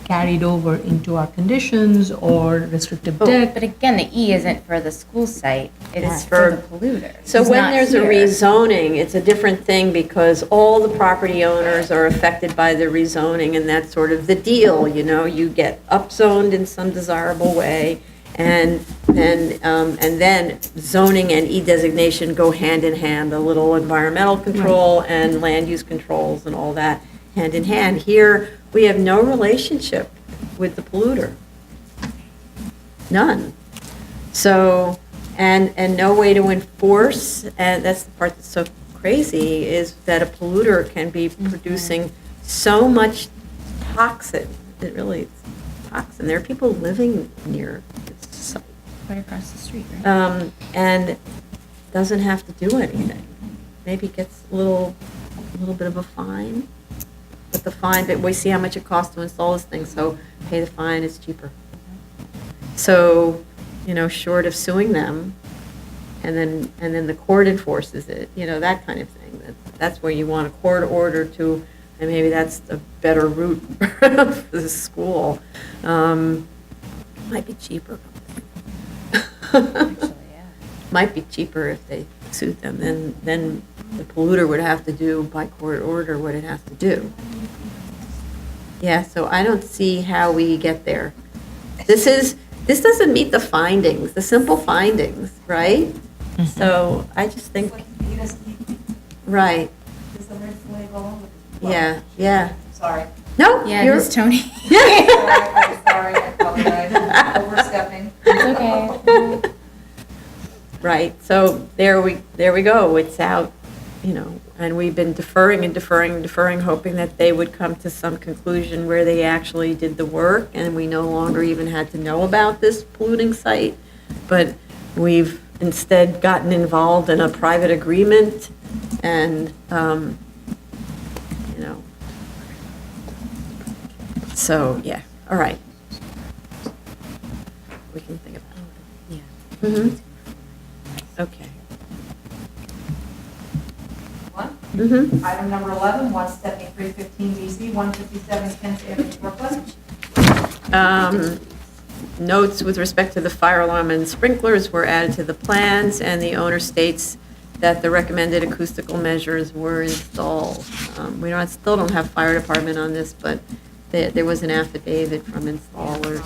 carried over into our conditions or restrictive deck? But again, the E isn't for the school site, it's for the polluter. So who's when not there's a here. rezoning, it's a different thing because all the property owners are affected by the rezoning, and that's sort of the deal, you know? You get upzoned in some desirable way, and then zoning and e-designation go hand in hand, a little environmental control and land use controls and all that hand in hand. Here, we have no relationship with the polluter. None. So, and no way to enforce, and that's the part that's so crazy, is that a polluter can be producing so much toxin. It really is toxin. There are people living near this site. Right across the street, right? And doesn't have to do anything. Maybe gets a little bit of a fine, but the fine, but we see how much it costs to install this thing, so pay the fine, it's cheaper. So, you know, short of suing them, and then the court enforces it, you know, that kind of thing. That's where you want a court order to, and maybe that's a better route for the school. Might be cheaper. Actually, yeah. Might be cheaper if they sued them. Then the polluter would have to do by court order what it has to do. Yeah, so I don't see how we get there. This doesn't meet the findings, the simple findings, right? So I just think, right, yeah. Sorry. No, Yeah, you're, Miss Tony. Sorry, I apologize. Overstepping. It's okay. right, so there we go, it's out, you know, and we've been deferring, hoping that they would come to some conclusion where they actually did the work, and we no longer even had to know about this polluting site, but we've instead gotten involved in a private agreement, and, you know, so, yeah, all right. We can think about it. Yeah. Mm-hmm. Okay. One. Mm-hmm. Item number 11, 17315 BC, 157 Kent Avenue, Brooklyn. Notes with respect to the fire alarm and sprinklers were added to the plans, and the owner states that the recommended acoustical measures were installed. We still don't have fire department on this, but there was an affidavit from installers.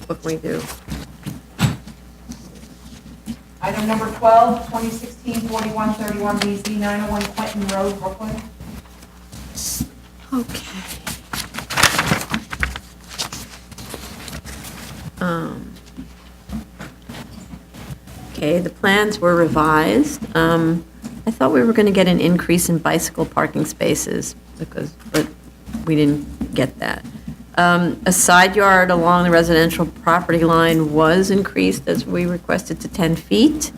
What can we do? Item number 12, 2016-4131 BZ, 901 Quentin Road, Brooklyn. Okay. Okay, the plans were revised. I thought we were going to get an increase in bicycle parking spaces, but we didn't get that. A side yard along the residential property line was increased, as we requested, to 10 feet.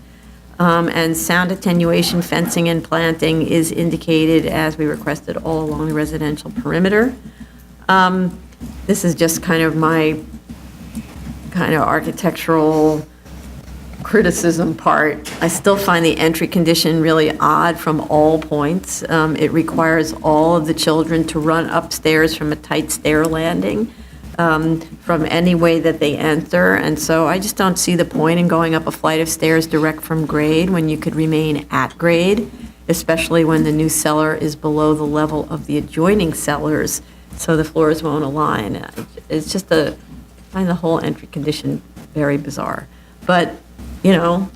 And sound attenuation fencing and planting is indicated as we requested all along the residential perimeter. This is just kind of my architectural criticism part. I still find the entry condition really odd from all points. It requires all of the children to run upstairs from a tight stair landing from any way that they enter. And so I just don't see the point in going up a flight of stairs direct from grade when you could remain at grade, especially when the new cellar is below the level of the adjoining cellars, so the floors won't align. It's just I find the whole entry condition very bizarre. But, you know,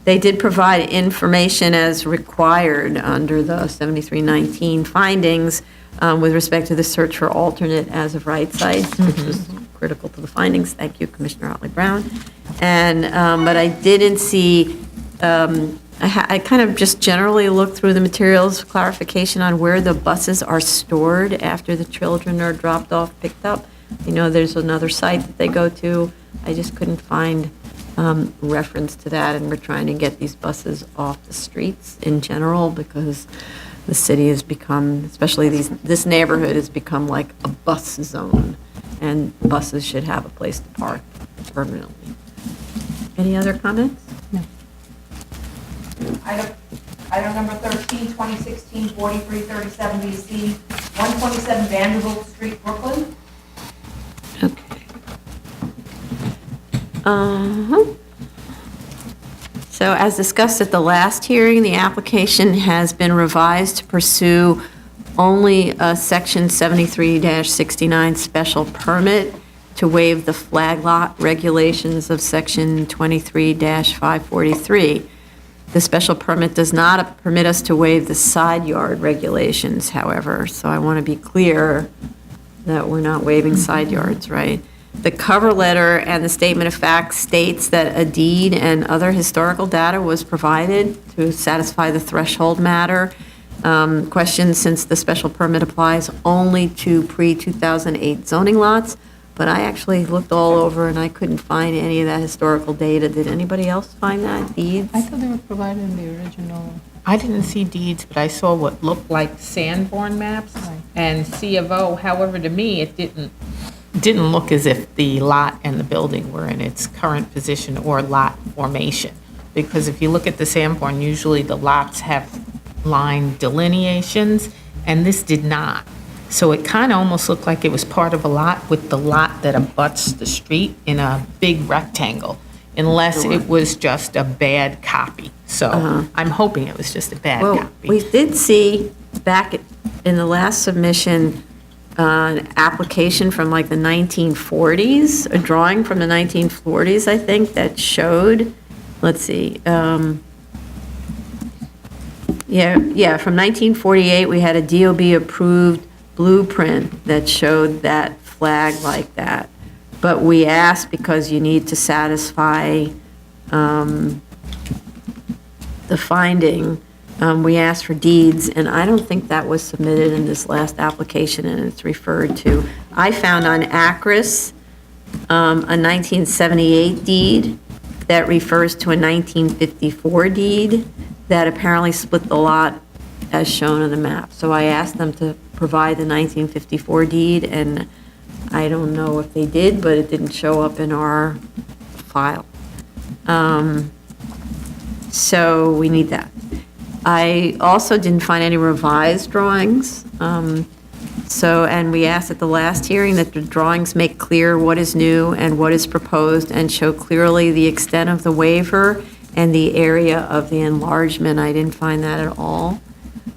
they did provide information as required under the 7319 findings with respect to the search for alternate as of right sites, which was critical to the findings. Thank you, Commissioner Otley Brown. And, but I didn't see, I kind of just generally looked through the materials, clarification on where the buses are stored after the children are dropped off, picked up. You know, there's another site that they go to. I just couldn't find reference to that, and we're trying to get these buses off the streets in general because the city has become, especially this neighborhood has become like a bus zone, and buses should have a place to park permanently. Any other comments? No. Item number 13, 2016, 4337 BC, 127 Vanderbilt Street, Brooklyn. Okay. Uh-huh. So as discussed at the last hearing, the application has been revised to pursue only a Section 73-69 special permit to waive the flag lot regulations of Section 23-543. The special permit does not permit us to waive the side yard regulations, however, so I want to be clear that we're not waiving side yards, right? The cover letter and the statement of facts states that a deed and other historical data was provided to satisfy the threshold matter. Question, since the special permit applies only to pre-2008 zoning lots, but I actually looked all over and I couldn't find any of that historical data. Did anybody else find that, deeds? I thought they were provided in the original. I didn't see deeds, but I saw what looked like Sanborn maps and C of O. However, to me, it didn't look as if the lot and the building were in its current position or lot formation. Because if you look at the Sanborn, usually the lots have line delineations, and this did not. So it kind of almost looked like it was part of a lot with the lot that abuts the street in a big rectangle, unless it was just a bad copy. So I'm hoping it was just a bad Well, copy. we did see back in the last submission, an application from like the 1940s, a drawing from the 1940s, I think, that showed, let's see, from 1948, we had a DOB-approved blueprint that showed that flag like that. But we asked, because you need to satisfy the finding, we asked for deeds, and I don't think that was submitted in this last application, and it's referred to. I found on Acris a 1978 deed that refers to a 1954 deed that apparently split the lot as shown on the map. So I asked them to provide the 1954 deed, and I don't know if they did, but it didn't show up in our file. So we need that. I also didn't find any revised drawings. And we asked at the last hearing that the drawings make clear what is new and what is proposed and show clearly the extent of the waiver and the area of the enlargement. I didn't find that at all.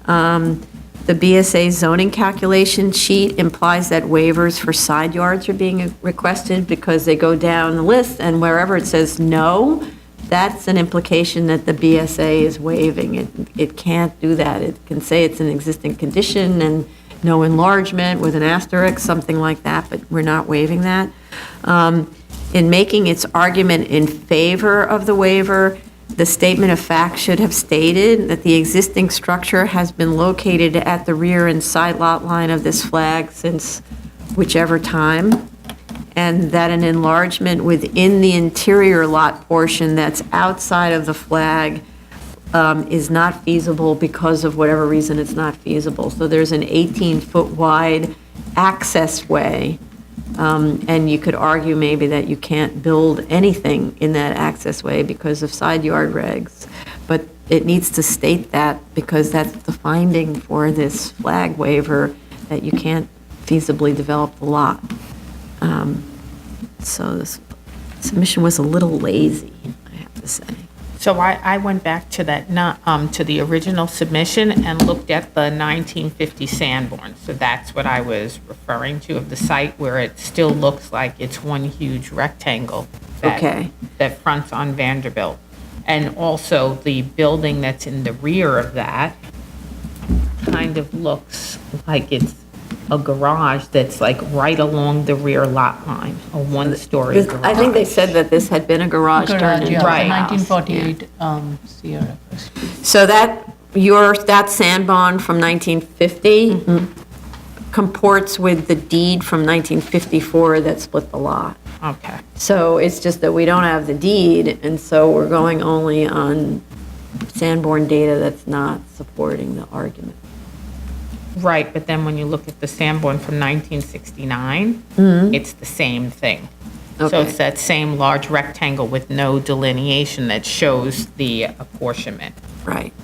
The BSA zoning calculation sheet implies that waivers for side yards are being requested because they go down the list, and wherever it says no, that's an implication that the BSA is waiving. It can't do that. It can say it's an existing condition and no enlargement with an asterisk, something like that, but we're not waiving that. In making its argument in favor of the waiver, the statement of fact should have stated that the existing structure has been located at the rear and side lot line of this flag since whichever time, and that an enlargement within the interior lot portion that's outside of the flag is not feasible because of whatever reason it's not feasible. So there's an 18-foot wide access way, and you could argue maybe that you can't build anything in that access way because of side yard regs. But it needs to state that because that's the finding for this flag waiver, that you can't feasibly develop the lot. So this submission was a little lazy, I have to say. So I went back to that, to the original submission and looked at the 1950 Sanborn. So that's what I was referring to, of the site where it still looks like it's one huge rectangle that fronts on Vanderbilt. And also the building that's in the rear of that kind of looks like it's a garage that's like right along the rear lot line, a one-story garage. I think they said that this had been a garage turned into a Right. house. 1948 CRF. So that sandbond from 1950 comports with the deed from 1954 that split the lot. Okay. So it's just that we don't have the deed, and so we're going only on Sanborn data that's not supporting the argument. Right, but then when you look at the Sanborn from 1969, it's the same thing. So Okay. it's that same large rectangle with no delineation that shows the apportionment. Right.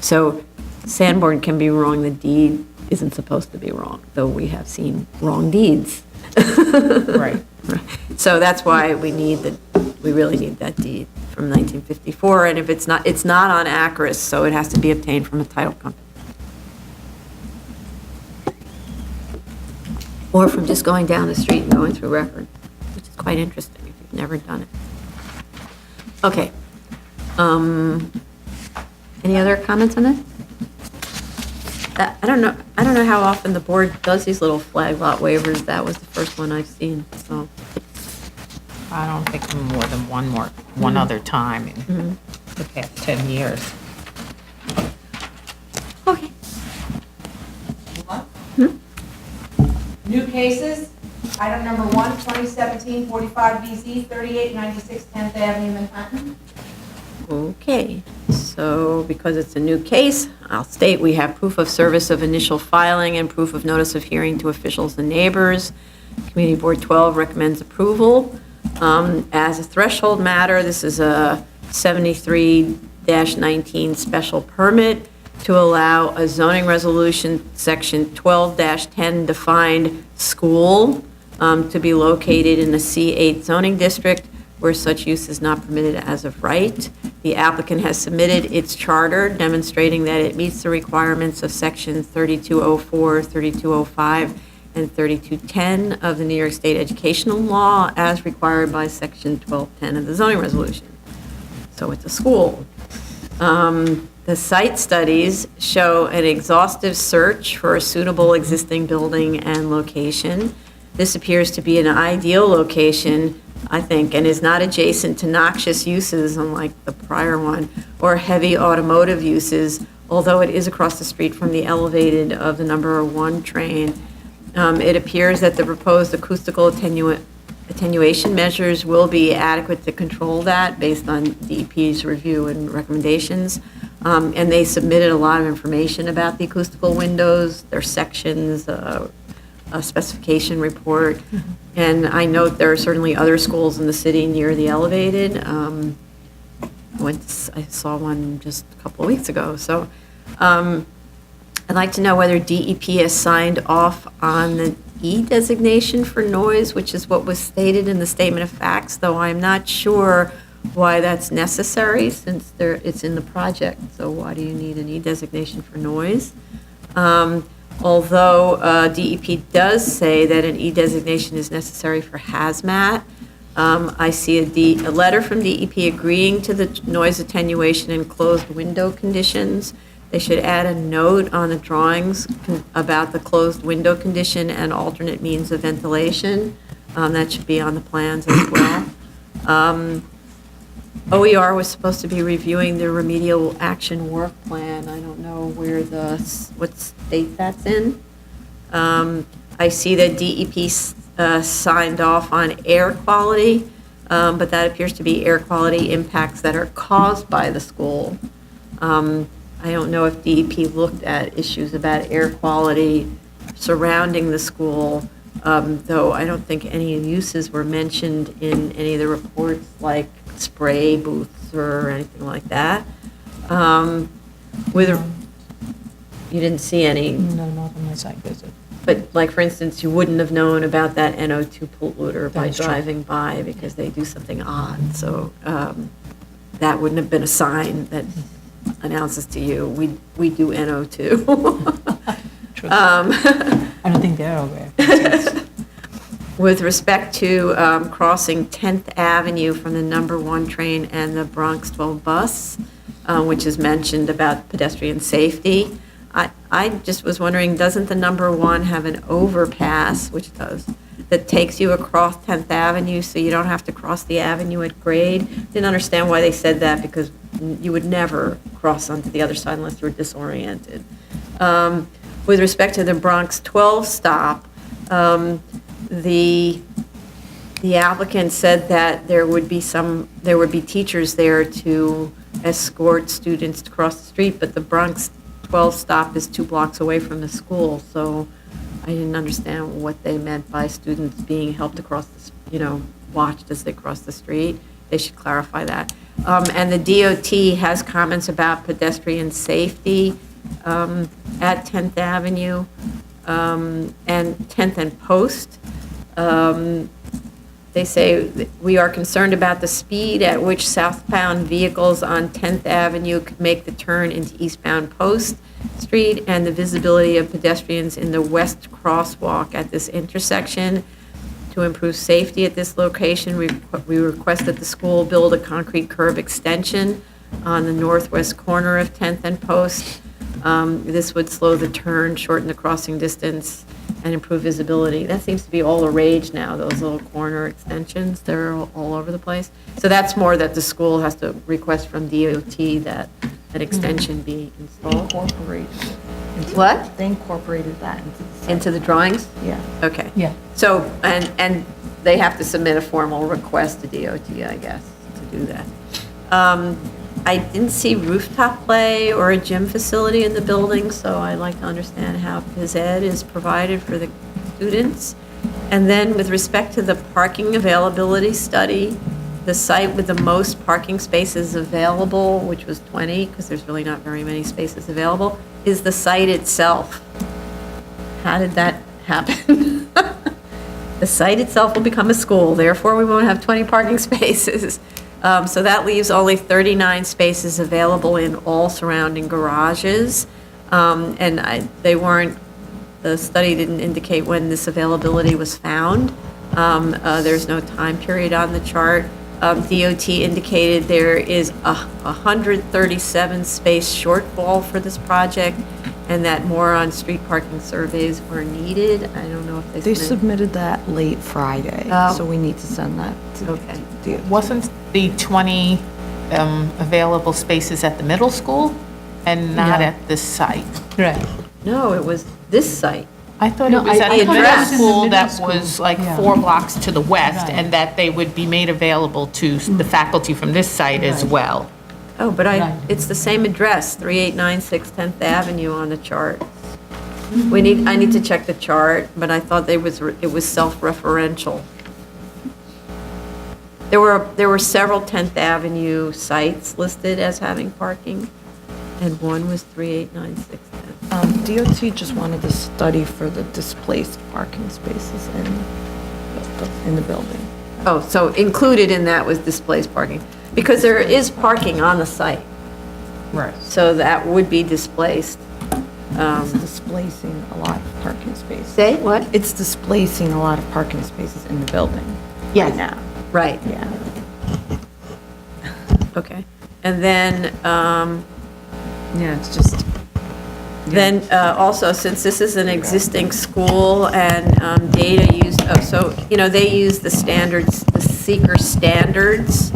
So Sanborn can be wrong, the deed isn't supposed to be wrong, though we have seen wrong deeds. Right. So that's why we really need that deed from 1954, and if it's not on Acris, so it has to be obtained from a title company. Or from just going down the street and going through record, which is quite interesting if you've never done it. Okay. Any other comments on this? I don't know how often the board does these little flag lot waivers. That was the first one I've seen, so. I don't think more than one other time in the past 10 years. Okay. New cases, item number 1, 2017, 45 BZ, 3896 10th Avenue, Manhattan. Okay, so because it's a new case, I'll state we have proof of service of initial filing and proof of notice of hearing to officials and neighbors. Community Board 12 recommends approval. As a threshold matter, this is a 73-19 special permit to allow a zoning resolution, section 12-10 defined school to be located in the C8 zoning district where such use is not permitted as of right. The applicant has submitted its charter demonstrating that it meets the requirements of sections 3204, 3205, and 3210 of the New York State Educational Law as required by section 1210 of the zoning resolution. So it's a school. The site studies show an exhaustive search for a suitable existing building and location. This appears to be an ideal location, I think, and is not adjacent to noxious uses, unlike the prior one, or heavy automotive uses, although it is across the street from the elevated of the number 1 train. It appears that the proposed acoustical attenuation measures will be adequate to control that based on DEP's review and recommendations. And they submitted a lot of information about the acoustical windows, their sections, a specification report. And I note there are certainly other schools in the city near the elevated. I saw one just a couple of weeks ago. So I'd like to know whether DEP has signed off on the E designation for noise, which is what was stated in the statement of facts, though I'm not sure why that's necessary since it's in the project. So why do you need an E designation for noise? Although DEP does say that an E designation is necessary for hazmat, I see a letter from DEP agreeing to the noise attenuation and closed window conditions. They should add a note on the drawings about the closed window condition and alternate means of ventilation. That should be on the plans as well. OER was supposed to be reviewing the remedial action work plan. I don't know what state that's in. I see that DEP signed off on air quality, but that appears to be air quality impacts that are caused by the school. I don't know if DEP looked at issues about air quality surrounding the school, though I don't think any uses were mentioned in any of the reports, like spray booths or anything like that. You didn't see any? No, not on my site visit. But like, for instance, you wouldn't have known about that NO2 polluter by That's true. driving by because they do something odd. So that wouldn't have been a sign that announces to you, we do NO2. True. I don't think they're aware. Yes. With respect to crossing 10th Avenue from the number 1 train and the Bronx 12 bus, which is mentioned about pedestrian safety, I just was wondering, doesn't the number 1 have an overpass, which it does, that takes you across 10th Avenue so you don't have to cross the avenue at grade? Didn't understand why they said that because you would never cross onto the other side unless you were disoriented. With respect to the Bronx 12 stop, the applicant said that there would be teachers there to escort students to cross the street, but the Bronx 12 stop is 2 blocks away from the school, so I didn't understand what they meant by students being helped across, watched as they cross the street. They should clarify that. And the DOT has comments about pedestrian safety at 10th Avenue and 10th and Post. They say, "We are concerned about the speed at which southbound vehicles on 10th Avenue could make the turn into eastbound Post Street and the visibility of pedestrians in the west crosswalk at this intersection. To improve safety at this location, we request that the school build a concrete curb extension on the northwest corner of 10th and Post. This would slow the turn, shorten the crossing distance, and improve visibility." That seems to be all the rage now, those little corner extensions. They're all over the place. So that's more that the school has to request from DOT that that extension be installed. Incorporated. What? They incorporated that into the. Into the drawings? Yeah. Okay. Yeah. So, and they have to submit a formal request to DOT, I guess, to do that. I didn't see rooftop play or a gym facility in the building, so I'd like to understand how phys ed is provided for the students. And then with respect to the parking availability study, the site with the most parking spaces available, which was 20, because there's really not very many spaces available, is the site itself. How did that happen? The site itself will become a school, therefore we won't have 20 parking spaces. So that leaves only 39 spaces available in all surrounding garages. They weren't, the study didn't indicate when this availability was found. There's no time period on the chart. DOT indicated there is a 137 space shortfall for this project, and that more on-street parking surveys are needed. I don't know if They submitted that late Friday, Oh. so we need to send that to. Okay. Wasn't the 20 available spaces at the middle school and not No. at this site? Right. No, it was this site. I thought No, it was I at the thought it middle was in the school middle that school. was like Yeah. 4 blocks to the west, Right. and that they would be made available to the faculty from this site as Right. well. Oh, but Right. it's the same address, 3896 10th Avenue on the chart. I need to check the chart, but I thought it was self-referential. There were several 10th Avenue sites listed as having parking, and one was 3896 10th. DOT just wanted the study for the displaced parking spaces in the building. Oh, so included in that was displaced parking, because there is parking on the site, Right. so that would be displaced. It's displacing a lot of parking spaces. Say, what? It's displacing a lot of parking spaces in the building right now. Right, Yeah. okay. And then, Yeah, it's just. then also, since this is an existing school and data used, they use the standards, the seeker standards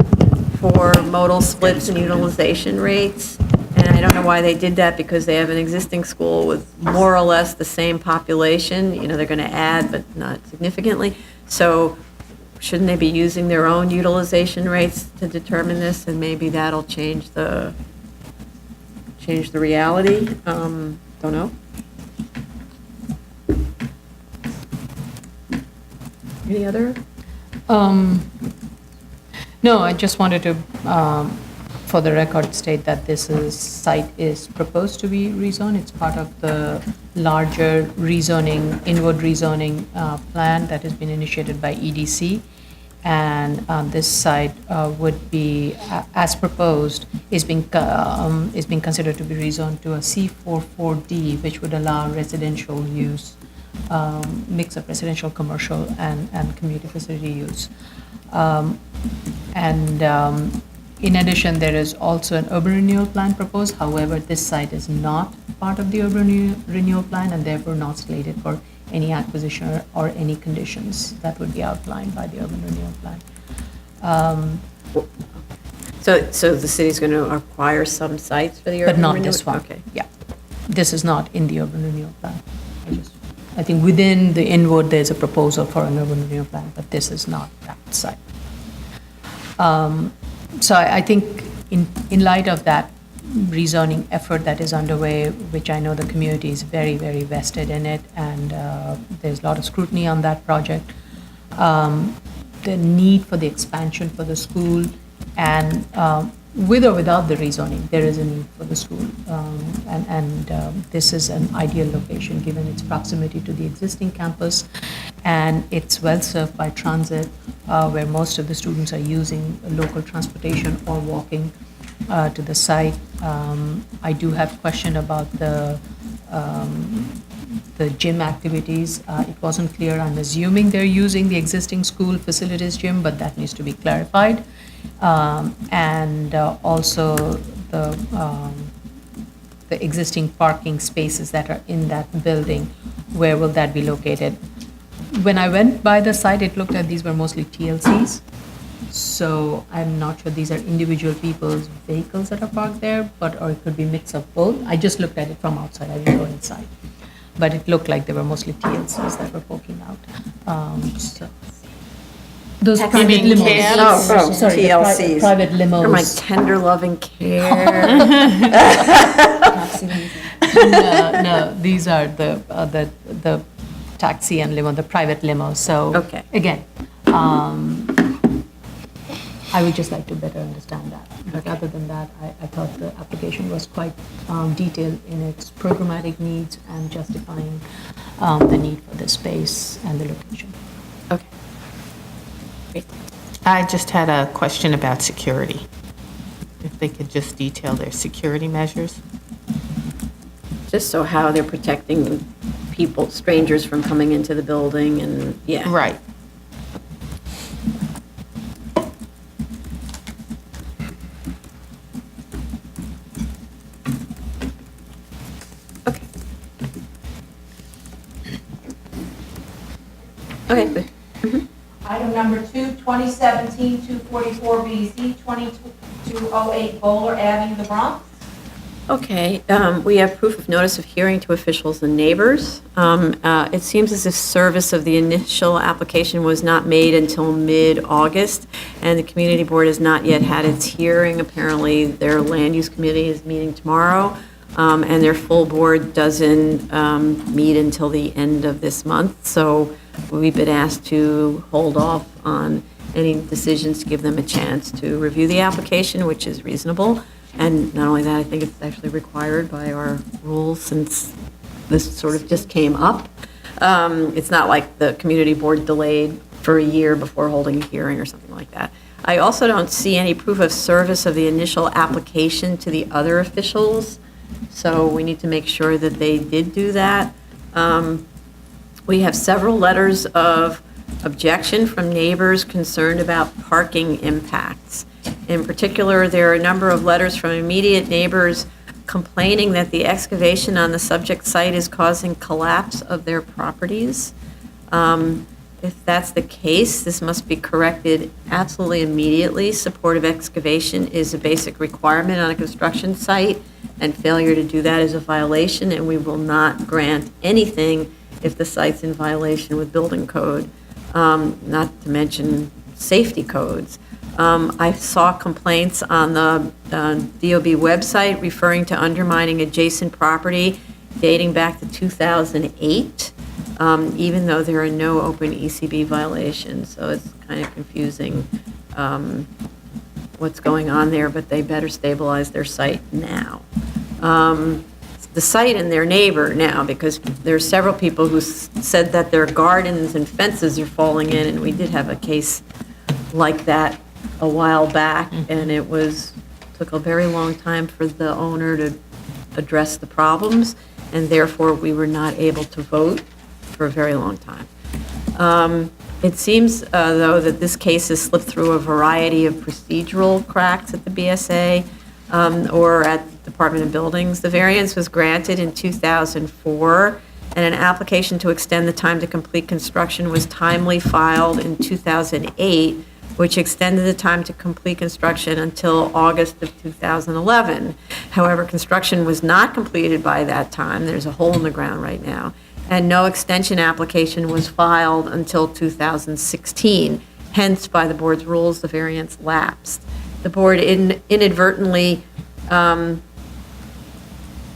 for modal splits and utilization rates. And I don't know why they did that, because they have an existing school with more or less the same population. They're going to add, but not significantly. So shouldn't they be using their own utilization rates to determine this? And maybe that'll change the reality? Don't know. Any other? No, I just wanted to, for the record, state that site is proposed to be rezoned. It's part of the larger rezoning, inward rezoning plan that has been initiated by EDC. And this site would be, as proposed, is being considered to be rezoned to a C44D, which would allow residential use, mix of residential, commercial, and community facility use. In addition, there is also an urban renewal plan proposed. However, this site is not part of the urban renewal plan and therefore not slated for any acquisition or any conditions that would be outlined by the urban renewal plan. So the city's going to acquire some sites for the urban But not renewal? this one. Okay. Yeah. This is not in the urban renewal plan. I think within the inward, there's a proposal for an urban renewal plan, but this is not that site. So I think in light of that rezoning effort that is underway, which I know the community is very, very vested in it, and there's a lot of scrutiny on that project, the need for the expansion for the school And with or without the rezoning, there is a need for the school. This is an ideal location, given its proximity to the existing campus, and it's well served by transit, where most of the students are using local transportation or walking to the site. I do have a question about the gym activities. It wasn't clear. I'm assuming they're using the existing school facilities gym, but that needs to be clarified. Also the existing parking spaces that are in that building, where will that be located? When I went by the site, it looked like these were mostly TLCs. So I'm not sure these are individual people's vehicles that are parked there, or it could be a mix of both. I just looked at it from outside, I didn't go inside. But it looked like they were mostly TLCs that were poking out. Those You private mean limos. cabs? Sorry, the TLCs. private limos. For my tender loving care. No, these are the taxi and limo, the private limos. So Okay. again, I would just like to better understand that. But other than that, I thought the application was quite detailed in its programmatic needs and justifying the need for the space and the location. Okay. Great. I just had a question about security. If they could just detail their security measures? Just so how they're protecting people, strangers from coming into the building and, yeah. Right. Okay. Okay, good. Item number 2, 2017-244BZ, 2208 Bowler Avenue, the Bronx. Okay, we have proof of notice of hearing to officials and neighbors. It seems as if service of the initial application was not made until mid-August, and the community board has not yet had its hearing. Apparently, their land use committee is meeting tomorrow, and their full board doesn't meet until the end of this month. So we've been asked to hold off on any decisions to give them a chance to review the application, which is reasonable. And not only that, I think it's actually required by our rules since this sort of just came up. It's not like the community board delayed for a year before holding a hearing or something like that. I also don't see any proof of service of the initial application to the other officials, so we need to make sure that they did do that. We have several letters of objection from neighbors concerned about parking impacts. In particular, there are a number of letters from immediate neighbors complaining that the excavation on the subject site is causing collapse of their properties. If that's the case, this must be corrected absolutely immediately. Supportive excavation is a basic requirement on a construction site, and failure to do that is a violation, and we will not grant anything if the site's in violation with building code, not to mention safety codes. I saw complaints on the DOB website referring to undermining adjacent property dating back to 2008, even though there are no open ECB violations. So it's kind of confusing what's going on there, but they better stabilize their site now. The site and their neighbor now, because there are several people who said that their gardens and fences are falling in, and we did have a case like that a while back, and it took a very long time for the owner to address the problems, and therefore we were not able to vote for a very long time. It seems, though, that this case has slipped through a variety of procedural cracks at the BSA or at the Department of Buildings. The variance was granted in 2004, and an application to extend the time to complete construction was timely filed in 2008, which extended the time to complete construction until August of 2011. However, construction was not completed by that time. There's a hole in the ground right now. And no extension application was filed until 2016. Hence, by the board's rules, the variance lapsed. The board inadvertently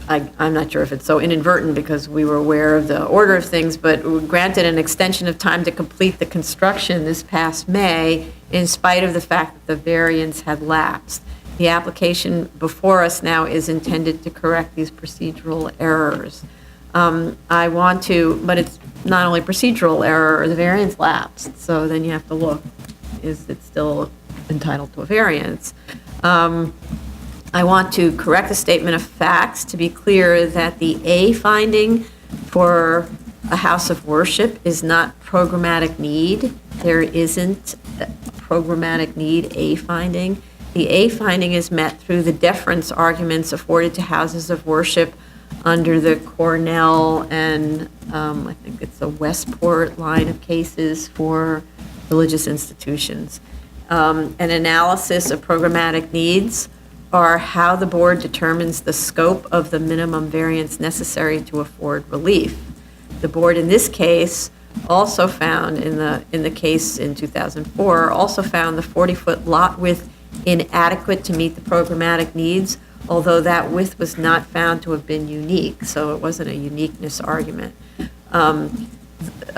I'm not sure if it's so inadvertent because we were aware of the order of things, but we granted an extension of time to complete the construction this past May in spite of the fact that the variance had lapsed. The application before us now is intended to correct these procedural errors. I want to, but it's not only procedural error, the variance lapsed, so then you have to look, is it still entitled to a variance? I want to correct a statement of facts to be clear that the A finding for a house of worship is not programmatic need. There isn't a programmatic need A finding. The A finding is met through the deference arguments afforded to houses of worship under the Cornell and I think it's the Westport line of cases for religious institutions. An analysis of programmatic needs are how the board determines the scope of the minimum variance necessary to afford relief. The board in this case also found, in the case in 2004, also found the 40-foot lot width inadequate to meet the programmatic needs, although that width was not found to have been unique, so it wasn't a uniqueness argument. With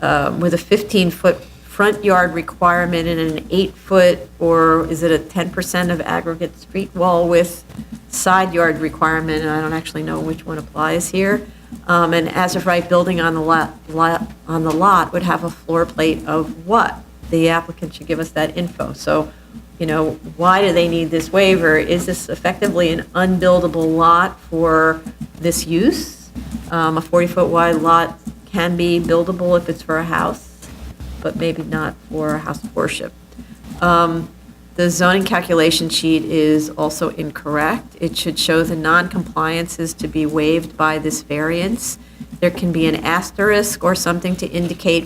a 15-foot front yard requirement and an 8-foot, or is it a 10% of aggregate street wall width side yard requirement, and I don't actually know which one applies here. And as of right building on the lot would have a floor plate of what? The applicant should give us that info. So, you know, why do they need this waiver? Is this effectively an unbuildable lot for this use? A 40-foot wide lot can be buildable if it's for a house, but maybe not for a house of worship. The zoning calculation sheet is also incorrect. It should show the non-compliances to be waived by this variance. There can be an asterisk or something to indicate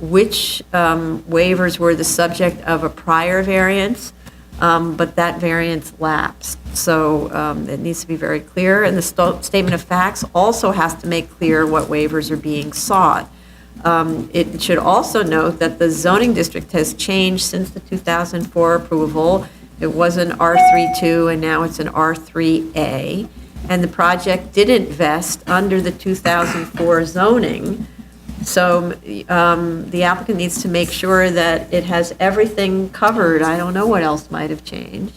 which waivers were the subject of a prior variance, but that variance lapsed. So it needs to be very clear, and the statement of facts also has to make clear what waivers are being sought. It should also note that the zoning district has changed since the 2004 approval. It was an R32 and now it's an R3A. And the project didn't vest under the 2004 zoning. So the applicant needs to make sure that it has everything covered. I don't know what else might have changed.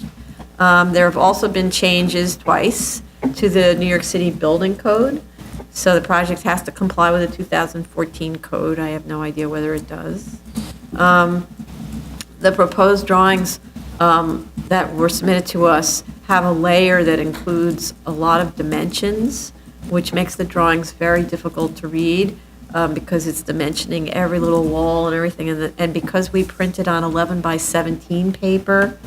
There have also been changes twice to the New York City Building Code. So the project has to comply with the 2014 code. I have no idea whether it does. The proposed drawings that were submitted to us have a layer that includes a lot of dimensions, which makes the drawings very difficult to read because it's dimensioning every little wall and everything. And because we printed on 11 by 17 paper,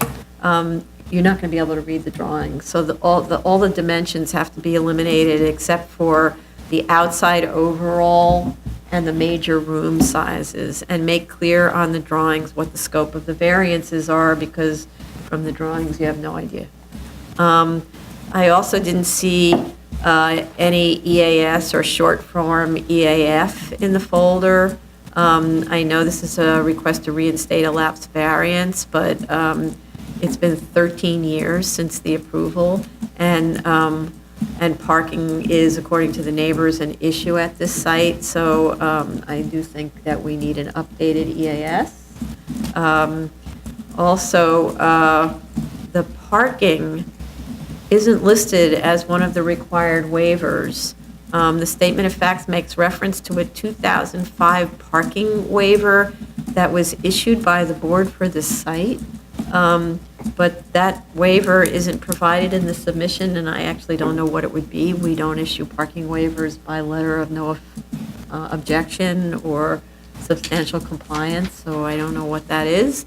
you're not going to be able to read the drawings. So all the dimensions have to be eliminated except for the outside overall and the major room sizes, and make clear on the drawings what the scope of the variances are, because from the drawings you have no idea. I also didn't see any EAS or short form EAF in the folder. I know this is a request to reinstate a lapsed variance, but it's been 13 years since the approval, and parking is, according to the neighbors, an issue at this site. So I do think that we need an updated EAS. Also, the parking isn't listed as one of the required waivers. The statement of facts makes reference to a 2005 parking waiver that was issued by the board for this site. But that waiver isn't provided in the submission, and I actually don't know what it would be. We don't issue parking waivers by letter of no objection or substantial compliance, so I don't know what that is.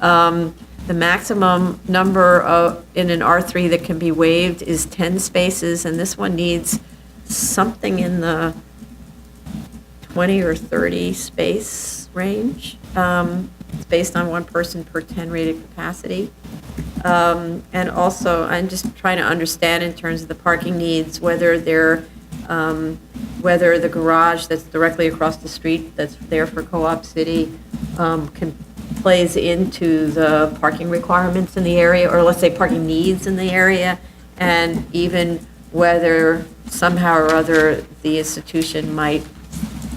The maximum number in an R3 that can be waived is 10 spaces, and this one needs something in the 20 or 30 space range. It's based on 1 person per 10 rated capacity. And also, I'm just trying to understand in terms of the parking needs, whether the garage that's directly across the street that's there for Co-op City plays into the parking requirements in the area, or let's say parking needs in the area, and even whether somehow or other the institution might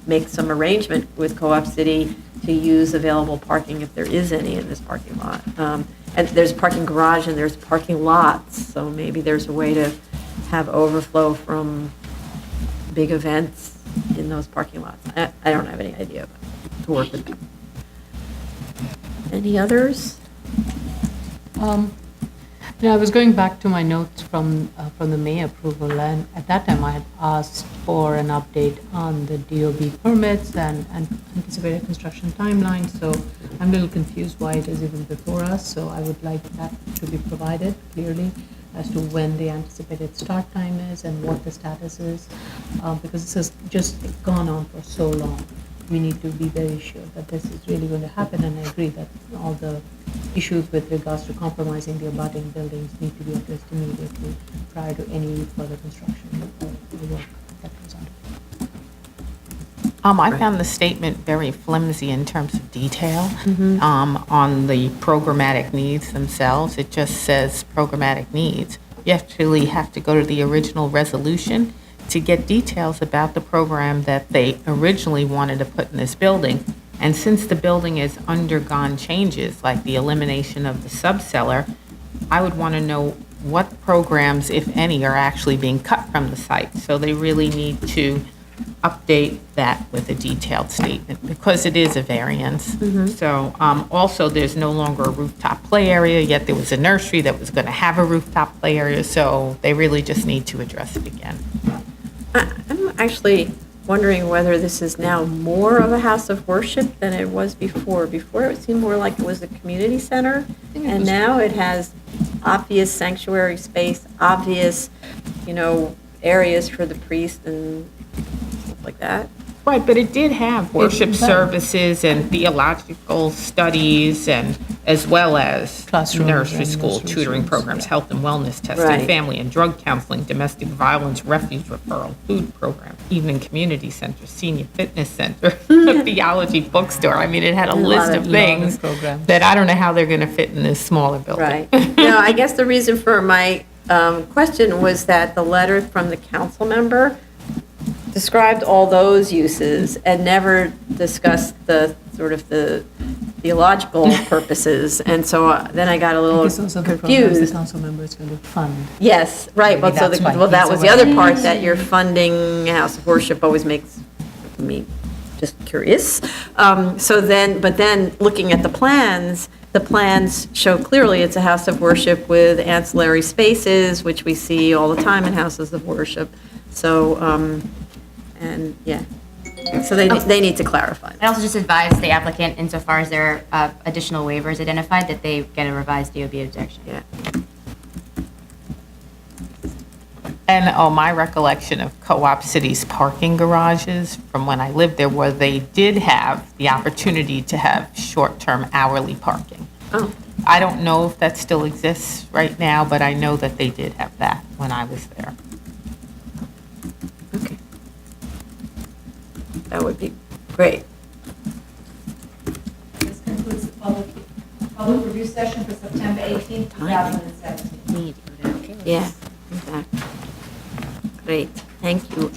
make some arrangement with Co-op City to use available parking if there is any in this parking lot. And there's a parking garage and there's parking lots, so maybe there's a way to have overflow from big events in those parking lots. I don't have any idea, but to work with them. Any others? I was going back to my notes from the May approval, and at that time I had asked for an update on the DOB permits and anticipated construction timeline, so I'm a little confused why it is even before us, so I would like that to be provided clearly as to when the anticipated start time is and what the status is, because this has just gone on for so long. We need to be very sure that this is really going to happen, and I agree that all the issues with regards to compromising the abutting buildings need to be addressed immediately prior to any further construction or work that goes on. I found the statement very flimsy in terms of detail on the programmatic needs themselves. It just says programmatic needs. You actually have to go to the original resolution to get details about the program that they originally wanted to put in this building. And since the building has undergone changes, like the elimination of the subcellar, I would want to know what programs, if any, are actually being cut from the site. So they really need to update that with a detailed statement, because it is a variance. So also, there's no longer a rooftop play area, yet there was a nursery that was going to have a rooftop play area, so they really just need to address it again. I'm actually wondering whether this is now more of a house of worship than it was before. Before, it seemed more like it was a community center, and now it has obvious sanctuary space, obvious, areas for the priest and stuff like that. Right, but it did have worship services and theological studies, and as well as Classrooms nursery and school, nursery tutoring rooms, programs, yeah. health and wellness testing, Right. family and drug counseling, domestic violence, refuge referral, food program, evening community center, senior fitness center, theology bookstore. I mean, it had a list of things programs. that I don't know how they're going to fit in this smaller building. Right. No, I guess the reason for my question was that the letter from the council member described all those uses and never discussed the sort of the theological purposes. And so then I got a little Because those are the programs the confused. council member is going to fund. Yes, right. Maybe Well, that's why that he's was the aware. other part, that you're funding house of worship always makes me just curious. But then looking at the plans show clearly it's a house of worship with ancillary spaces, which we see all the time in houses of worship. So, and yeah, so they need to clarify. I also just advise the applicant, insofar as there are additional waivers identified, that they get a revised DOB objection. Yeah. And my recollection of Co-op City's parking garages from when I lived there, where they did have the opportunity to have short-term hourly parking. Oh, I don't know if that still exists right now, but I know that they did have that when I was there. okay. That would be great. This concludes the public review session for September 18th, 2017. Yeah, exactly. Great, thank you.